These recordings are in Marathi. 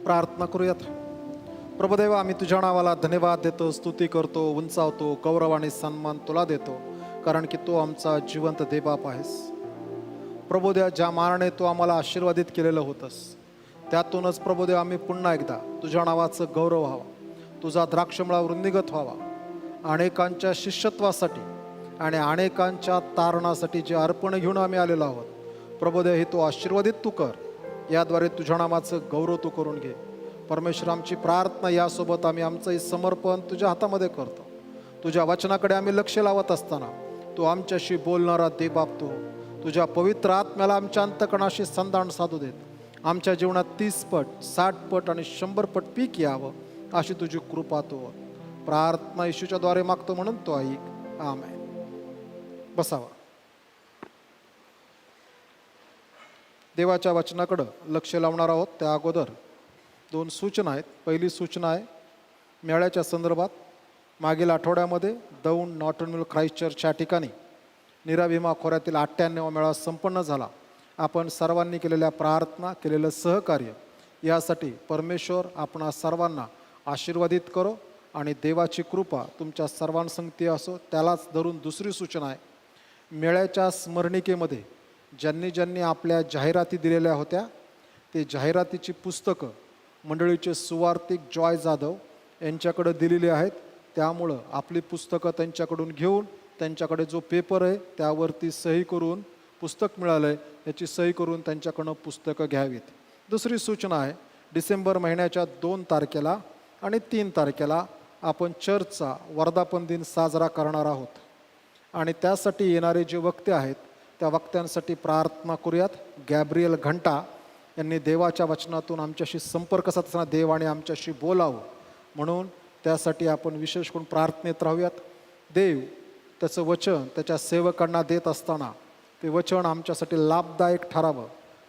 प्रार्थना करूयात. प्रभुदेव, आम्ही तुझ्या नावाला धन्यवाद देतो, स्तुती करतो, उंचावतो, गौरव आणि सन्मान तुला देतो, कारण की तू आमचा जिवंत देवबाप आहेस. प्रभुदेव, ज्या मानाने तू आम्हाला आशीर्वादित केलेलं होतंस त्यातूनच प्रभुदेव आम्ही पुन्हा एकदा तुझ्या नावाचं गौरव व्हावा, तुझा द्राक्षमळा वृद्धिंगत व्हावा, अनेकांच्या शिष्यत्वासाठी आणि अनेकांच्या तारणासाठी जे अर्पण घेऊन आम्ही आलेलो आहोत प्रभुदेव, हे तू आशीर्वादित तू कर. याद्वारे तुझ्या नामाचं गौरव तू करून घे. परमेश्वर, आमची प्रार्थना यासोबत आम्ही आमचंही समर्पण तुझ्या हातामध्ये करतो. तुझ्या वचनाकडे आम्ही लक्ष लावत असताना तू आमच्याशी बोलणारा देवबाप तू हो. तुझ्या पवित्र आत्म्याला आमच्या अंतकणाशी संधान साधू देत आमच्या जीवनात 30 पट 60 पट आणि 100 पट पीक यावं अशी तुझी कृपा तू हो. प्रार्थना येशूच्या द्वारे मागतो म्हणून तो ऐक. आमेन. बसावा. देवाच्या वचनाकडं लक्ष लावणार आहोत. त्या अगोदर 2 सूचना आहेत. पहिली सूचना आहे मेळ्याच्या संदर्भात. मागील आठवड्यामध्ये Daund Norton mill Christ church या ठिकाणी नीरा भीमा खोऱ्यातील 98वा मेळावा संपन्न झाला. आपण सर्वांनी केलेल्या प्रार्थना, केलेलं सहकार्य यासाठी परमेश्वर आपणा सर्वांना आशीर्वादित करो आणि देवाची कृपा तुमच्या सर्वांसंगती असो. त्यालाच धरून दुसरी सूचना आहे, मेळ्याच्या स्मरणिकेमध्ये ज्यांनी ज्यांनी आपल्या जाहिराती दिलेल्या होत्या ते जाहिरातीची पुस्तकं मंडळीचे सुवार्तिक जॉय जाधव यांच्याकडे दिलेली आहेत. त्यामुळं आपली पुस्तकं त्यांच्याकडून घेऊन त्यांच्याकडे जो पेपर आहे त्यावरती सही करून पुस्तक मिळालं आहे याची सही करून त्यांच्याकडनं पुस्तकं घ्यावीत. दुसरी सूचना आहे, डिसेंबर महिन्याच्या 2 तारखेला आणि 3 तारखेला आपण चर्चचा वर्धापन दिन साजरा करणार आहोत आणि त्यासाठी येणारे जे वक्ते आहेत त्या वक्त्यांसाठी प्रार्थना करूयात. गॅब्रियल घंटा यांनी देवाच्या वचनातून आमच्याशी संपर्क साधताना देवाने आमच्याशी बोलावं म्हणून त्यासाठी आपण विशेष करून प्रार्थनेत राहूयात. देव त्याचं वचन त्याच्या सेवकांना देत असताना ते वचन आमच्यासाठी लाभदायक ठरावं,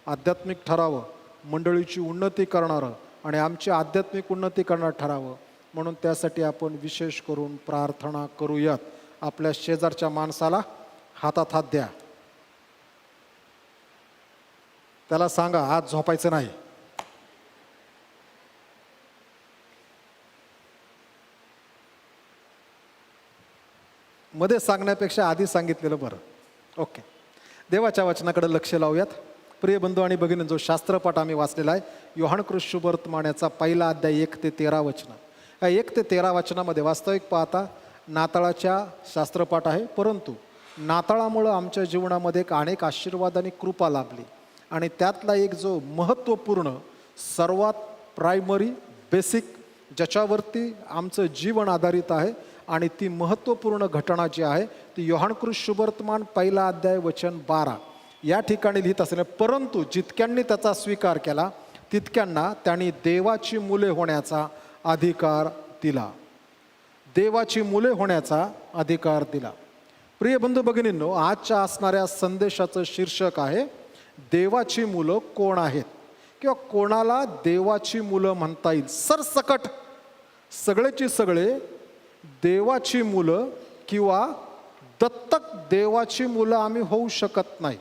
आध्यात्मिक ठरावं, मंडळीची उन्नती करणारं आणि आमची आध्यात्मिक उन्नती करणारं ठरावं म्हणून त्यासाठी आपण विशेष करून प्रार्थना करूयात. आपल्या शेजारच्या माणसाला हातात हात द्या. त्याला सांगा आज झोपायचं नाही. मध्ये सांगण्यापेक्षा आधी सांगितलेलं बरं. ओके. देवाच्या वचनाकडे लक्ष लावूयात. प्रिय बंधू आणि भगिनी, जो शास्त्रपाठ आम्ही वाचलेला आहे योहान कृष्ण शुभवर्तमानाचा पहिला अध्याय 1 ते 13 वचनं. या 1 ते 13 वचनामध्ये वास्तविक पाहता नाताळाच्या शास्त्रपाठ आहे, परंतु नाताळामुळं आमच्या जीवनामध्ये अनेक आशीर्वाद आणि कृपा लाभली आणि त्यातला एक जो महत्त्वपूर्ण सर्वात प्रायमरी बेसिक ज्याच्यावरती आमचं जीवन आधारित आहे आणि ती महत्त्वपूर्ण घटना जी आहे ती योहान कृष्ण शुभवर्तमान पहिला अध्याय वचन 12 या ठिकाणी लिहित असले, परंतु जितक्यांनी त्याचा स्वीकार केला तितक्यांना त्यांनी देवाची मुले होण्याचा अधिकार दिला. देवाची मुले होण्याचा अधिकार दिला. प्रिय बंधू भगिनींनो, आजच्या असणाऱ्या संदेशाचं शीर्षक आहे देवाची मुलं कोण आहेत किंवा कोणाला देवाची मुलं म्हणता येईल. सरसकट सगळेची सगळे देवाची मुलं किंवा दत्तक देवाची मुलं आम्ही होऊ शकत नाही.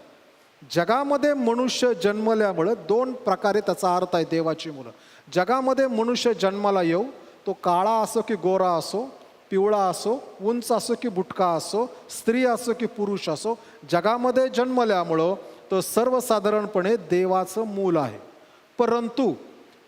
जगामध्ये मनुष्य जन्मल्यामुळं 2 प्रकारे त्याचा अर्थ आहे देवाची मुलं. जगामध्ये मनुष्य जन्माला येऊ, तो काळा असो की गोरा असो, पिवळा असो, उंच असो की बुटका असो, स्त्री असो की पुरुष असो, जगामध्ये जन्मल्यामुळं तो सर्वसाधारणपणे देवाचं मूल आहे. परंतु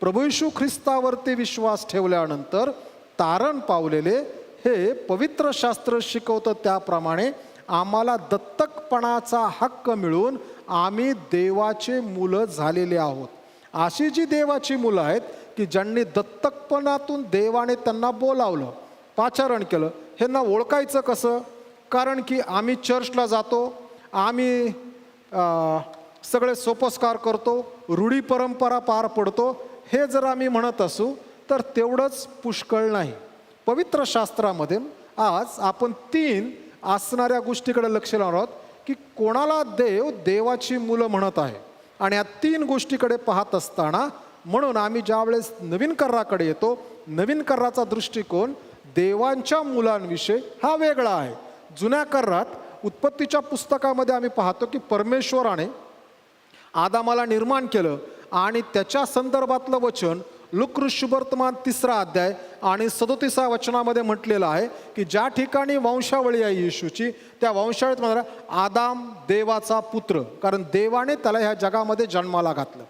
प्रभू येशू ख्रिस्तावरती विश्वास ठेवल्यानंतर तारण पावलेले हे पवित्र शास्त्र शिकवतं त्याप्रमाणे आम्हाला दत्तकपणाचा हक्क मिळून आम्ही देवाचे मुलं झालेले आहोत. अशी जी देवाची मुलं आहेत की ज्यांनी दत्तकपणातून देवाने त्यांना बोलावलं, पाचारण केलं. ह्यांना ओळखायचं कसं? कारण की आम्ही चर्चला जातो, आम्ही सगळे सोपस्कार करतो, रूढी परंपरा पार पडतो, हे जर आम्ही म्हणत असू तर तेवढंच पुष्कळ नाही. पवित्र शास्त्रामध्ये आज आपण 3 असणाऱ्या गोष्टीकडे लक्ष लावणार आहोत की कोणाला देव देवाची मुलं म्हणत आहे. आणि या 3 गोष्टीकडे पाहत असताना म्हणून आम्ही ज्यावेळेस नवीन कर्राकडे येतो, नवीन कर्राचा दृष्टिकोन देवांच्या मुलांविषयी हा वेगळा आहे. जुन्या कर्रात उत्पत्तीच्या पुस्तकामध्ये आम्ही पाहतो की परमेश्वराने आदामाला निर्माण केलं आणि त्याच्या संदर्भातलं वचन लूका शुभवर्तमान 3 अध्याय आणि 37 वचनामध्ये म्हटलेलं आहे की ज्या ठिकाणी वंशावळी आहे येशूची, त्या वंशावळीत म्हणणार आदाम देवाचा पुत्र, कारण देवाने त्याला ह्या जगामध्ये जन्माला घातलं.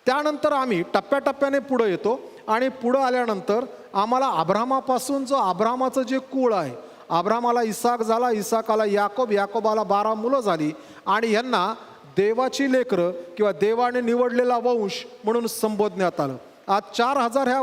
त्यानंतर आम्ही टप्प्याटप्प्याने पुढे येतो आणि पुढं आल्यानंतर आम्हाला अब्रामापासून जो अब्रामाचं जे कुळ आहे, अब्रामाला इसाक झाला, इसाकाला याकोब, याकोबाला 12 मुलं झाली आणि यांना देवाची लेकरं किंवा देवाने निवडलेला वंश म्हणून संबोधण्यात आलं. आज 4000 ह्या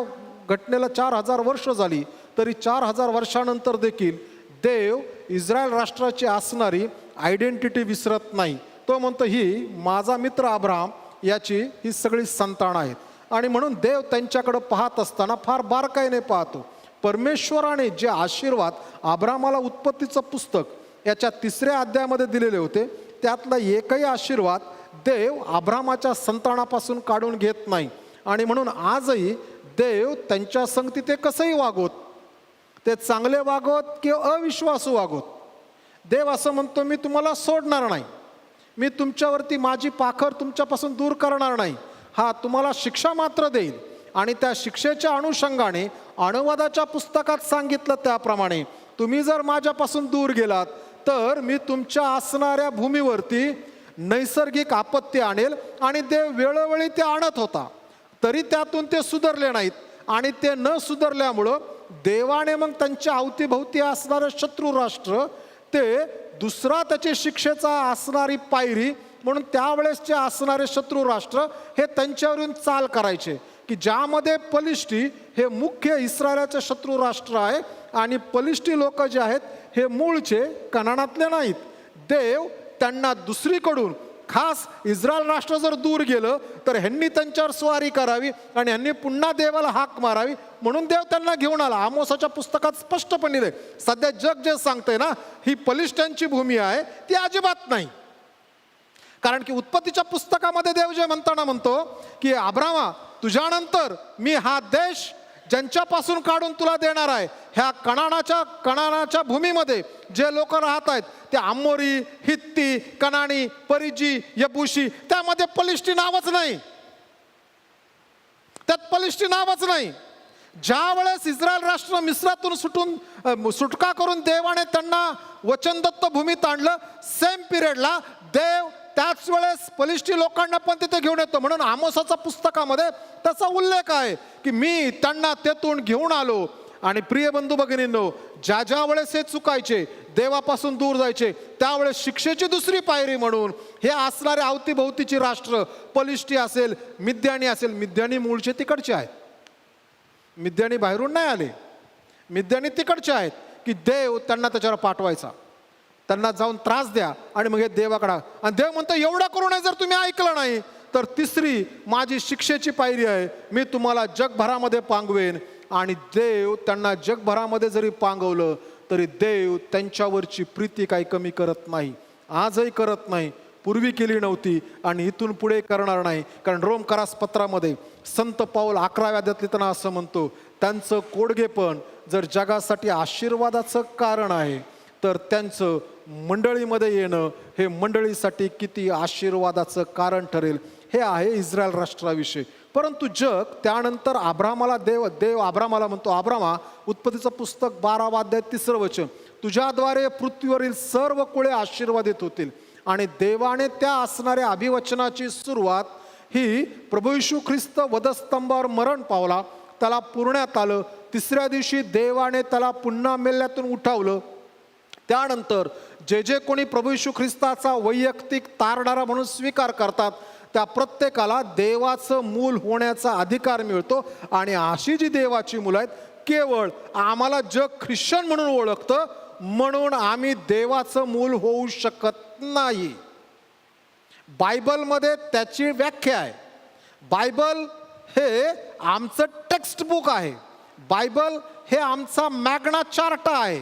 घटनेला 4000 वर्ष झाली, तरी 4000 वर्षानंतर देखील देव इस्रायल राष्ट्राची असणारी आयडेंटिटी विसरत नाही. तो म्हणतो ही माझा मित्र अब्राम याची ही सगळी संतान आहेत. आणि म्हणून देव त्यांच्याकडे पाहत असताना फार बारकाईने पाहतो. परमेश्वराने जे आशीर्वाद अब्रामाला उत्पत्तीचं पुस्तक याच्या 3 अध्यायामध्ये दिलेले होते, त्यातला एकही आशीर्वाद देव अब्रामाच्या संतानापासून काढून घेत नाही. आणि म्हणून आजही देव त्यांच्या संगती ते कसंही वागवत, ते चांगले वागवत किंवा अविश्वासू वागवत, देव असं म्हणतो मी तुम्हाला सोडणार नाही, मी तुमच्यावरती माझी पाखर तुमच्यापासून दूर करणार नाही, हा तुम्हाला शिक्षा मात्र देईल. आणि त्या शिक्षेच्या अनुषंगाने अनुवादाच्या पुस्तकात सांगितलं त्याप्रमाणे तुम्ही जर माझ्यापासून दूर गेलात तर मी तुमच्या असणाऱ्या भूमीवरती नैसर्गिक आपत्ती आणेल. आणि देव वेळोवेळी ते आणत होता, तरी त्यातून ते सुधारले नाहीत. आणि ते न सुधारल्यामुळं देवाने मग त्यांच्या अवतीभोवती असणारं शत्रू राष्ट्र ते दुसरा त्याची शिक्षेचा असणारी पायरी म्हणून त्यावेळेसचे असणारे शत्रू राष्ट्र हे त्यांच्यावरून चाल करायचे, की ज्यामध्ये पलिष्टी हे मुख्य इस्रायलाचे शत्रू राष्ट्र आहे. आणि पलिष्टी लोक जे आहेत हे मूळचे कनानातले नाहीत. देव त्यांना दुसरीकडून खास इस्रायल राष्ट्र जर दूर गेलं तर ह्यांनी त्यांच्यावर स्वारी करावी आणि ह्यांनी पुन्हा देवाला हाक मारावी, म्हणून देव त्यांना घेऊन आला. आमोसाच्या पुस्तकात स्पष्टपणे लिहिले. सध्या जग जे सांगतंय ना ही पलिष्ठांची भूमी आहे, ती अजिबात नाही. कारण की उत्पत्तीच्या पुस्तकामध्ये देव जे म्हणताना म्हणतो की अब्रामा तुझ्यानंतर मी हा देश ज्यांच्यापासून काढून तुला देणार आहे, ह्या कणानाच्या भूमीमध्ये जे लोक राहत आहेत ते आमोरी, हित्ती, कनानी, परिजी, यबुशी, त्यामध्ये पलिष्टी नावच नाही, त्यात पलिष्टी नावच नाही. ज्या वेळेस इस्रायल राष्ट्र मिस्रातून सुटका करून देवाने त्यांना वचनदत्त भूमीत आणलं, सेम पिरियडला देव त्याच वेळेस पलिष्टी लोकांना पण तिथे घेऊन येतो. म्हणून आमोसाच्या पुस्तकामध्ये त्याचा उल्लेख आहे की मी त्यांना तेथून घेऊन आलो. आणि प्रिय बंधू भगिनींनो, ज्या ज्या वेळेस हे चुकायचे, देवापासून दूर जायचे, त्यावेळेस शिक्षेची दुसरी पायरी म्हणून हे असणारे अवतीभोवतीची राष्ट्र, पलिष्टी असेल, मिद्यानी असेल, मिद्यानी मूळचे तिकडचे आहेत, मिद्यानी बाहेरून नाही आले, मिद्यानी तिकडचे आहेत, की देव त्यांना त्याच्यावर पाठवायचा, त्यांना जाऊन त्रास द्या आणि मग हे देवाकडे. आणि देव म्हणतो एवढं करू नये, जर तुम्ही ऐकलं नाही तर तिसरी माझी शिक्षेची पायरी आहे, मी तुम्हाला जगभरामध्ये पांगवेन. आणि देव त्यांना जगभरामध्ये जरी पांगवलं तरी देव त्यांच्यावरची प्रीती काही कमी करत नाही, आजही करत नाही, पूर्वी केली नव्हती आणि इथून पुढे करणार नाही. कारण रोमकरास पत्रामध्ये संत पाऊल 11व्या अध्यायात लिहिताना असं म्हणतो, त्यांचं कोडगेपण जर जगासाठी आशीर्वादाचं कारण आहे तर त्यांचं मंडळीमध्ये येणं हे मंडळीसाठी किती आशीर्वादाचं कारण ठरेल. हे आहे इस्रायल राष्ट्राविषयी. परंतु जग त्यानंतर अब्रामाला देव अब्रामाला म्हणतो, अब्रामा, उत्पत्तीचं पुस्तक 12वा अध्याय 3रं वचन, तुझ्याद्वारे पृथ्वीवरील सर्व कुळे आशीर्वादित होतील. आणि देवाने त्या असणाऱ्या अभिवचनाची सुरुवात ही प्रभू येशू ख्रिस्त वधस्तंभावर मरण पावला, त्याला पुरण्यात आलं, 3ऱ्या दिवशी देवाने त्याला पुन्हा मेल्यातून उठवलं. त्यानंतर जे जे कोणी प्रभू येशू ख्रिस्ताचा वैयक्तिक तारणारा म्हणून स्वीकार करतात त्या प्रत्येकाला देवाचं मूल होण्याचा अधिकार मिळतो. आणि अशी जी देवाची मुलं आहेत, केवळ आम्हाला जग ख्रिश्चन म्हणून ओळखतं म्हणून आम्ही देवाचं मूल होऊ शकत नाही. बायबलमध्ये त्याची व्याख्या आहे. बायबल हे आमचं टेक्स्ट बुक आहे, बायबल हे आमचा मॅग्ना चार्टा आहे.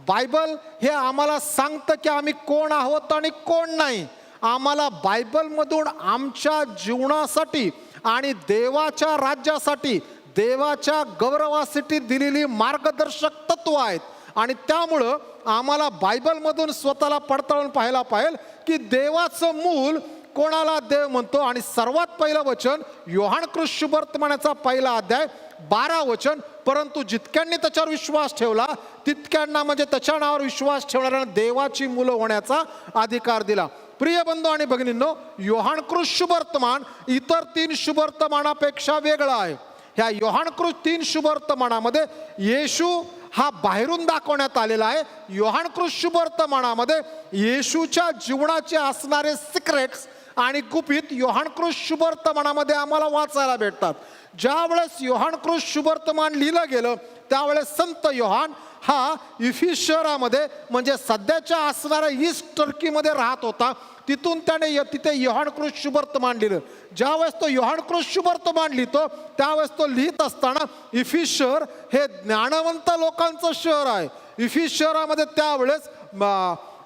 बायबल हे आम्हाला सांगतं की आम्ही कोण आहोत आणि कोण नाही. आम्हाला बायबलमधून आमच्या जीवनासाठी आणि देवाच्या राज्यासाठी, देवाच्या गौरवासाठी दिलेली मार्गदर्शक तत्व आहेत. आणि त्यामुळं आम्हाला बायबलमधून स्वतःला पडताळून पाहायला पाहिजे की देवाचं मूल कोणाला देव म्हणतो. आणि सर्वात पहिलं वचन योहानकृत शुभवर्तमानाचा पहिला अध्याय 12 वचन, परंतु जितक्यांनी त्याच्यावर विश्वास ठेवला तितक्यांना, म्हणजे त्याच्या नावावर विश्वास ठेवणाऱ्यांना देवाची मुलं होण्याचा अधिकार दिला. प्रिय बंधू आणि भगिनींनो, योहानकृत शुभवर्तमान इतर 3 शुभवर्तमानापेक्षा वेगळा आहे. ह्या योहानकृत 3 शुभवर्तमानामध्ये येशू हा बाहेरून दाखवण्यात आलेला आहे. योहानकृत शुभवर्तमानामध्ये येशूच्या जीवनाचे असणारे सिक्रेट्स आणि गुपित योहानकृत शुभवर्तमानामध्ये आम्हाला वाचायला भेटतात. ज्या वेळेस योहानकृत शुभवर्तमान लिहिलं गेलं त्यावेळेस संत योहान हा इफिस शहरामध्ये, म्हणजे सध्याच्या असणाऱ्या ईस्ट टर्कीमध्ये राहत होता. तिथून त्याने तिथे योहानकृत शुभवर्तमान लिहिलं. ज्यावेळेस तो योहानकृत शुभवर्तमान लिहितो त्यावेळेस तो लिहित असताना इफिस शहर हे ज्ञानवंत लोकांचं शहर आहे. इफिस शहरामध्ये त्यावेळेस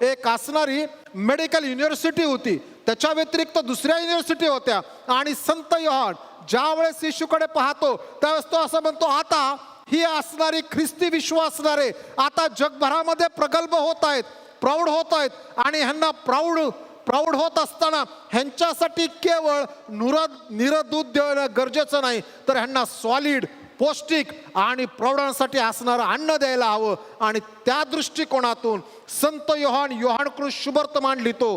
एक असणारी मेडिकल युनिव्हर्सिटी होती, त्याच्या व्यतिरिक्त दुसऱ्या युनिव्हर्सिटी होत्या. आणि संत योहान ज्यावेळेस येशूकडे पाहतो त्यावेळेस तो असं म्हणतो, आता ही असणारी ख्रिस्ती विश्वासणारे आता जगभरामध्ये प्रगल्भ होत आहेत, प्रौढ होत आहेत. आणि ह्यांना प्रौढ होत असताना ह्यांच्यासाठी केवळ निरदूध देणं गरजेचं नाही, तर ह्यांना सॉलिड, पौष्टिक आणि प्रौढांसाठी असणारं अन्न द्यायला हवं. आणि त्या दृष्टिकोनातून संत योहान योहानकृत शुभवर्तमान लिहितो.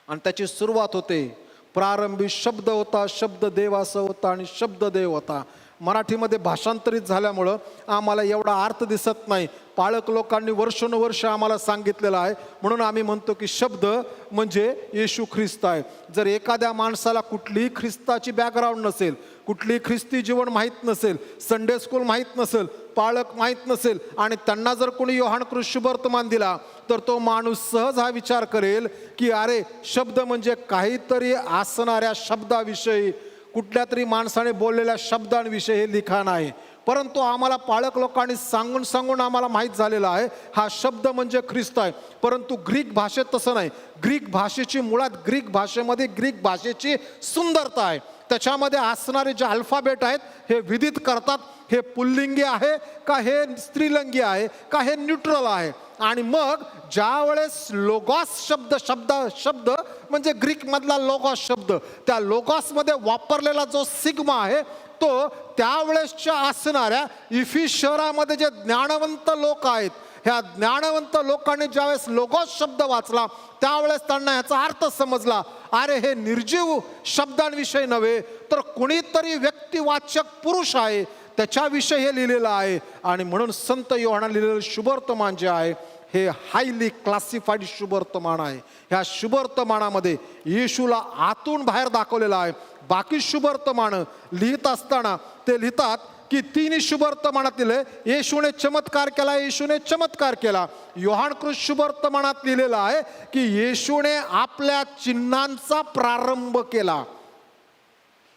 आणि त्याची सुरुवात होते, प्रारंभी शब्द होता, शब्द देवाचा होता आणि शब्द देव होता. मराठीमध्ये भाषांतरित झाल्यामुळं आम्हाला एवढा अर्थ दिसत नाही. पाळक लोकांनी वर्षानुवर्ष आम्हाला सांगितलेलं आहे, म्हणून आम्ही म्हणतो की शब्द म्हणजे येशू ख्रिस्त आहे. जर एखाद्या माणसाला कुठलीही ख्रिस्ताची बॅकग्राऊंड नसेल, कुठलीही ख्रिस्ती जीवन माहीत नसेल, संडे स्कूल माहीत नसेल, पाळक माहीत नसेल, आणि त्यांना जर कोणी योहानकृत शुभवर्तमान दिला तर तो माणूस सहज हा विचार करेल की अरे शब्द म्हणजे काहीतरी असणाऱ्या शब्दाविषयी, कुठल्या तरी माणसाने बोललेल्या शब्दांविषयी हे लिखाण आहे. परंतु आम्हाला पाळक लोकांनी सांगून आम्हाला माहीत झालेलं आहे हा शब्द म्हणजे ख्रिस्त आहे. परंतु ग्रीक भाषेत तसं नाही. ग्रीक भाषेची मुळात ग्रीक भाषेमध्ये ग्रीक भाषेची सुंदरता आहे. त्याच्यामध्ये असणारे जे अल्फाबेट आहेत हे विदित करतात हे पुल्लिंगी आहे का हे स्त्रीलिंगी आहे का हे न्यूट्रल आहे. आणि मग ज्या वेळेस लोगॉस शब्द म्हणजे ग्रीक मधला लोगॉस शब्द, त्या लोगॉसमध्ये वापरलेला जो सिग्मा आहे तो त्यावेळेसच्या असणाऱ्या इफिस शहरामध्ये जे ज्ञानवंत लोक आहेत, ह्या ज्ञानवंत लोकांनी ज्यावेळेस लोगॉस शब्द वाचला त्यावेळेस त्यांना ह्याचा अर्थ समजला. अरे हे निर्जीव शब्दांविषयी नव्हे तर कुणीतरी व्यक्तिवाचक पुरुष आहे त्याच्याविषयी हे लिहिलेलं आहे. आणि म्हणून संत योहान लिहिलेलं शुभवर्तमान जे आहे हे हायली क्लासिफाईड शुभवर्तमान आहे. ह्या शुभवर्तमानामध्ये येशूला आतून बाहेर दाखवलेलं आहे. बाकी शुभवर्तमान लिहित असताना ते लिहितात की 3 शुभवर्तमानात येशूने चमत्कार केला, येशूने चमत्कार केला. योहानकृत शुभवर्तमानात लिहिलेलं आहे की येशूने आपल्या चिन्हांचा प्रारंभ केला.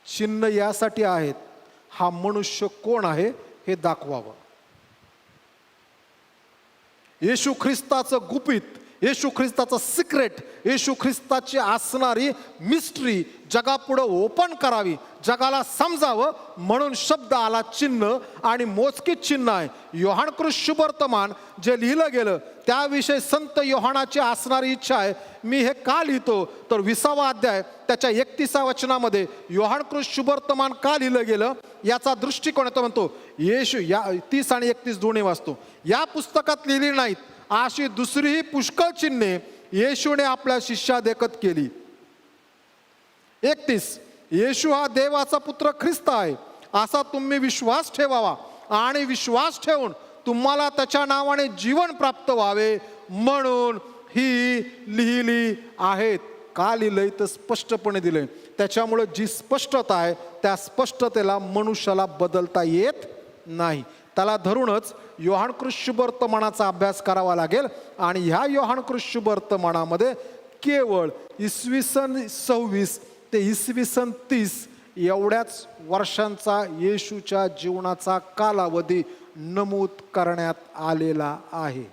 चिन्ह यासाठी आहेत हा मनुष्य कोण आहे हे दाखवावं. येशू ख्रिस्ताचं गुपित, येशू ख्रिस्ताचं सिक्रेट, येशू ख्रिस्ताची असणारी मिस्ट्री जगापुढं ओपन करावी, जगाला समजावं म्हणून शब्द आला चिन्ह. आणि मोजकीच चिन्ह आहे. योहानकृत शुभवर्तमान जे लिहिलं गेलं त्याविषयी संत योहानाची असणारी इच्छा आहे. मी हे का लिहितो तर 20वा अध्याय त्याच्या 31व्या वचनामध्ये योहानकृत शुभवर्तमान का लिहिलं गेलं याचा दृष्टिकोन येतो. म्हणतो येशू, या 30 आणि 31 दोन्ही वाचतो, या पुस्तकात लिहिली नाहीत अशी दुसरीही पुष्कळ चिन्हे येशूने आपल्या शिष्यादेखत केली. 31 येशू हा देवाचा पुत्र ख्रिस्त आहे असा तुम्ही विश्वास ठेवावा आणि विश्वास ठेवून तुम्हाला त्याच्या नावाने जीवन प्राप्त व्हावे म्हणून ही लिहिली आहेत. का लिहिलंय तर स्पष्टपणे दिलंय. त्याच्यामुळे जी स्पष्टता आहे त्या स्पष्टतेला मनुष्याला बदलता येत नाही. त्याला धरूनच योहानकृत शुभवर्तमानाचा अभ्यास करावा लागेल. आणि ह्या योहानकृत शुभवर्तमानामध्ये केवळ इसवी सन 26 ते इसवी सन 30 एवढ्याच वर्षांचा येशूच्या जीवनाचा कालावधी नमूद करण्यात आलेला आहे.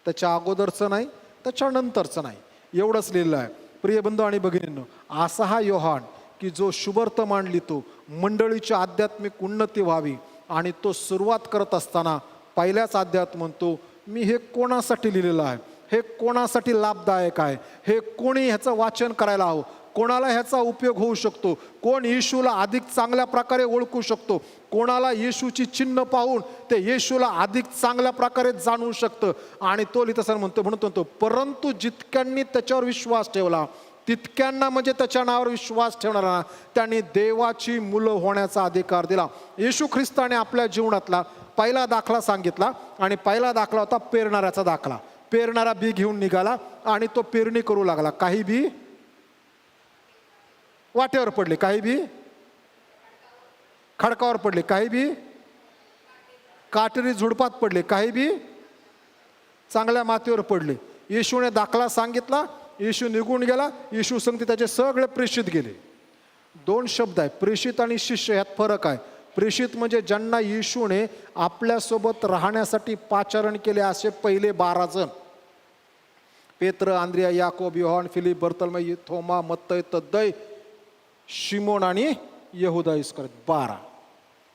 त्याच्या अगोदरचं नाही, त्याच्यानंतरचं नाही, एवढंच लिहिलं आहे. प्रिय बंधू आणि भगिनींनो, असा हा योहान की जो शुभवर्तमान लिहितो मंडळीची आध्यात्मिक उन्नती व्हावी. आणि तो सुरुवात करत असताना पहिल्याच अध्यायात म्हणतो मी हे कोणासाठी लिहिलेलं आहे, हे कोणासाठी लाभदायक आहे, हे कोणी ह्याचं वाचन करायला हवं, कोणाला ह्याचा उपयोग होऊ शकतो, कोण येशूला अधिक चांगल्या प्रकारे ओळखू शकतो, कोणाला येशूची चिन्ह पाहून ते येशूला अधिक चांगल्या प्रकारे जाणू शकतं. आणि तो लिहिताना म्हणतो परंतु जितक्यांनी त्याच्यावर विश्वास ठेवला, तितक्यांना म्हणजे त्याच्या नावावर विश्वास ठेवणारा त्यांनी देवाची मुलं होण्याचा अधिकार दिला. येशू ख्रिस्ताने आपल्या जीवनातला पहिला दाखला सांगितला आणि पहिला दाखला होता पेरणाऱ्याचा दाखला. पेरणारा बी घेऊन निघाला आणि तो पेरणी करू लागला. काही बी वाटेवर पडले, काही बी खडकावर पडले, काही बी काटेरी झुडपात पडले, काही बी चांगल्या मातीवर पडले. येशूने दाखला सांगितला, येशू निघून गेला. येशू सांगते त्याचे सगळे प्रेषित गेले. दोन शब्द आहे, प्रेषित आणि शिष्य, यात फरक आहे. प्रेषित म्हणजे ज्यांना येशूने आपल्यासोबत राहण्यासाठी पाचारण केले असे पहिले 12 जण. पेत्र, Andrea, Yakob, Yohan, Philip, Bartholomew, थोमा, मत्तय, तद्दै, शिमोन आणि यहुदा इस्करियोत. 12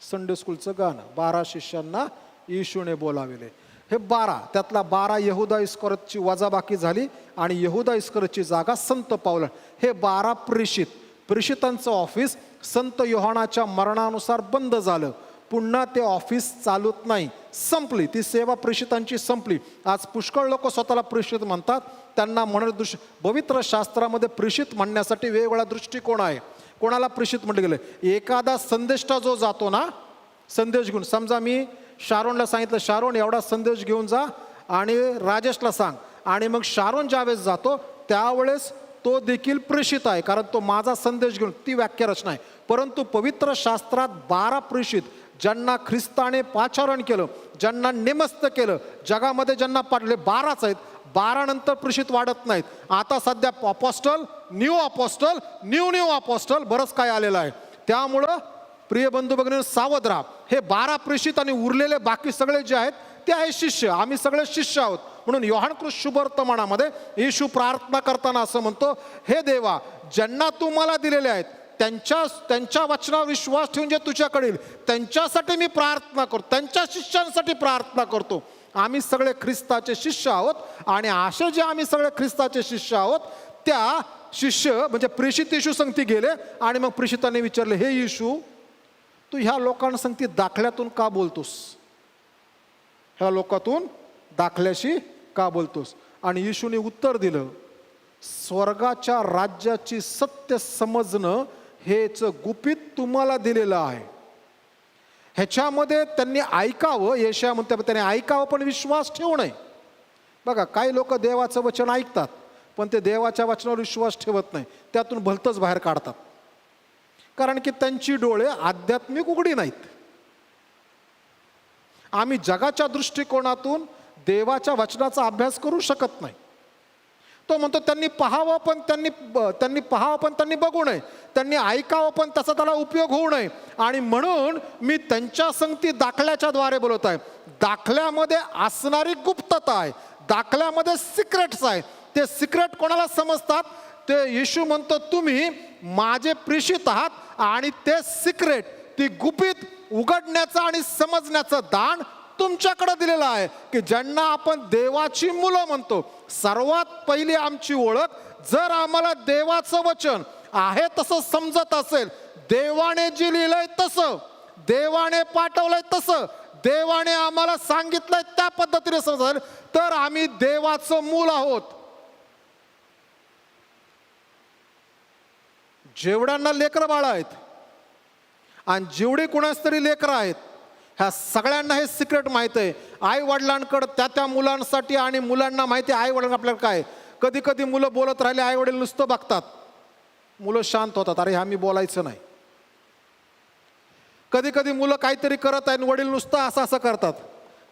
संडे स्कूलचं गाणं. 12 शिष्यांना येशूने बोलाविले. हे 12, त्यातला 12 यहुदा इस्करियोतची वजाबाकी झाली आणि यहुदा इस्करियोतची जागा संत पावलं. हे 12 प्रेषित. प्रेषितांचं ऑफिस संत योहानाच्या मरणानुसार बंद झालं. पुन्हा ते ऑफिस चालत नाही, संपली ती सेवा प्रेषितांची, संपली. आज पुष्कळ लोक स्वतःला प्रेषित म्हणतात. त्यांना म्हणत पवित्र शास्त्रामध्ये प्रेषित म्हणण्यासाठी वेगवेगळा दृष्टिकोन आहे. कोणाला प्रेषित म्हटलं गेलं, एखादा संदेष्टा जो जातो ना, संदेश घेऊन, समजा मी शारोनला सांगितलं शारोन एवढा संदेश घेऊन जा आणि राजेशला सांग, आणि मग शारोन ज्यावेळेस जातो त्यावेळेस तो देखील प्रेषित आहे, कारण तो माझा संदेश घेऊन. ती वाक्यरचना आहे. परंतु पवित्र शास्त्रात 12 प्रेषित, ज्यांना ख्रिस्ताने पाचारण केलं, ज्यांना नेमस्त केलं, जगामध्ये ज्यांना पाठवले 12च आहेत. 12 नंतर प्रेषित वाढत नाहीत. आता सध्या अपॉस्टल, न्यू अपॉस्टल बरंच काय आलेलं आहे. त्यामुळं प्रिय बंधू भगिनी सावध राहा. हे 12 प्रेषित आणि उरलेले बाकी सगळे जे आहेत ते आहे शिष्य. आम्ही सगळे शिष्य आहोत. म्हणून योहान शुभ वर्तमानामध्ये येशू प्रार्थना करताना असं म्हणतो, हे देवा, ज्यांना तू मला दिलेले आहेत त्यांच्या वचनावर विश्वास ठेवून जे तुझ्याकडे येईल त्यांच्यासाठी मी प्रार्थना करतो, त्यांच्या शिष्यांसाठी प्रार्थना करतो. आम्ही सगळे ख्रिस्ताचे शिष्य आहोत आणि असे जे आम्ही सगळे ख्रिस्ताचे शिष्य आहोत त्या शिष्य म्हणजे प्रेषित येशू संगती गेले आणि मग प्रेषितांनी विचारले, हे येशू, तू ह्या लोकांसंगती दाखल्यातून का बोलतोस? ह्या लोकातून दाखल्याशी का बोलतोस? आणि येशूने उत्तर दिलं, स्वर्गाच्या राज्याची सत्य समजणं हेच गुपित तुम्हाला दिलेलं आहे. ह्याच्यामध्ये त्यांनी ऐकावं, येशया म्हणते त्याने ऐकावं पण विश्वास ठेवू नये. बघा, काही लोक देवाचं वचन ऐकतात पण ते देवाच्या वचनावर विश्वास ठेवत नाही, त्यातून भलतंच बाहेर काढतात, कारण की त्यांची डोळे आध्यात्मिक उघडी नाहीत. आम्ही जगाच्या दृष्टिकोनातून देवाच्या वचनाचा अभ्यास करू शकत नाही. तो म्हणतो त्यांनी पाहावं पण त्यांनी बघू नये, त्यांनी ऐकावं पण त्याचा त्याला उपयोग होऊ नये. आणि म्हणून मी त्यांच्या संगती दाखल्याच्या द्वारे बोलत आहे. दाखल्यामध्ये असणारी गुप्तता आहे, दाखल्यामध्ये सिक्रेट्स आहे. ते सिक्रेट कोणाला समजतात? ते येशू म्हणतो, तुम्ही माझे प्रेषित आहात आणि ते सिक्रेट, ती गुपित उघडण्याचं आणि समजण्याचं दान तुमच्याकडे दिलेलं आहे, की ज्यांना आपण देवाची मुलं म्हणतो. सर्वात पहिली आमची ओळख, जर आम्हाला देवाचं वचन आहे तसं समजत असेल, देवाने जे लिहिलंय तसं, देवाने पाठवलंय तसं, देवाने आम्हाला सांगितलंय त्या पद्धतीने समजेल, तर आम्ही देवाचं मूल आहोत. जेवढ्यांना लेकरं बाळ आहेत आणि जेवढे कुणाच तरी लेकरं आहेत, ह्या सगळ्यांना हे सिक्रेट माहीत आहे. आई वडिलांकडं त्या मुलांसाठी, आणि मुलांना माहिती आहे आई वडिलांना आपल्याला काय. कधी कधी मुलं बोलत राहिले, आई वडील नुसतं बघतात, मुलं शांत होतात, अरे आम्ही बोलायचं नाही. कधी कधी मुलं काहीतरी करत आहे वडील नुसतं असं असं करतात,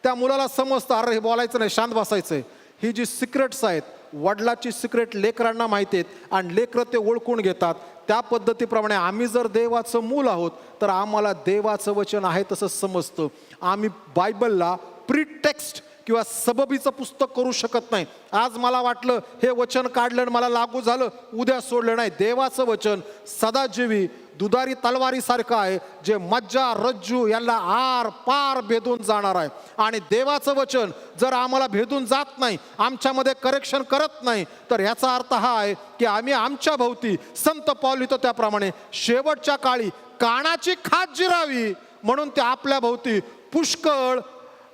त्या मुलाला समजतं, अरे हे बोलायचं नाही, शांत बसायचंय. ही जी सिक्रेट्स आहेत, वडिलाची सिक्रेट लेकरांना माहिती आहेत आणि लेकरं ते ओळखून घेतात. त्या पद्धतीप्रमाणे आम्ही जर देवाचं मूल आहोत तर आम्हाला देवाचं वचन आहे तसं समजतं. आम्ही बायबलला प्रीटेक्स्ट किंवा सबबीचं पुस्तक करू शकत नाही. आज मला वाटलं हे वचन काढलं आणि मला लागू झालं, उद्या सोडलं नाही. देवाचं वचन सदाजीवी, दुधारी तलवारीसारखं आहे, जे मज्जा रज्जू यांना आर पार भेदून जाणार आहे. आणि देवाचं वचन जर आम्हाला भेदून जात नाही, आमच्यामध्ये करेक्शन करत नाही, तर याचा अर्थ हा आहे की आम्ही आमच्या भोवती, संत पौल लिहितो त्याप्रमाणे, शेवटच्या काळी कानाची खाज जिरावी म्हणून ते आपल्या भोवती पुष्कळ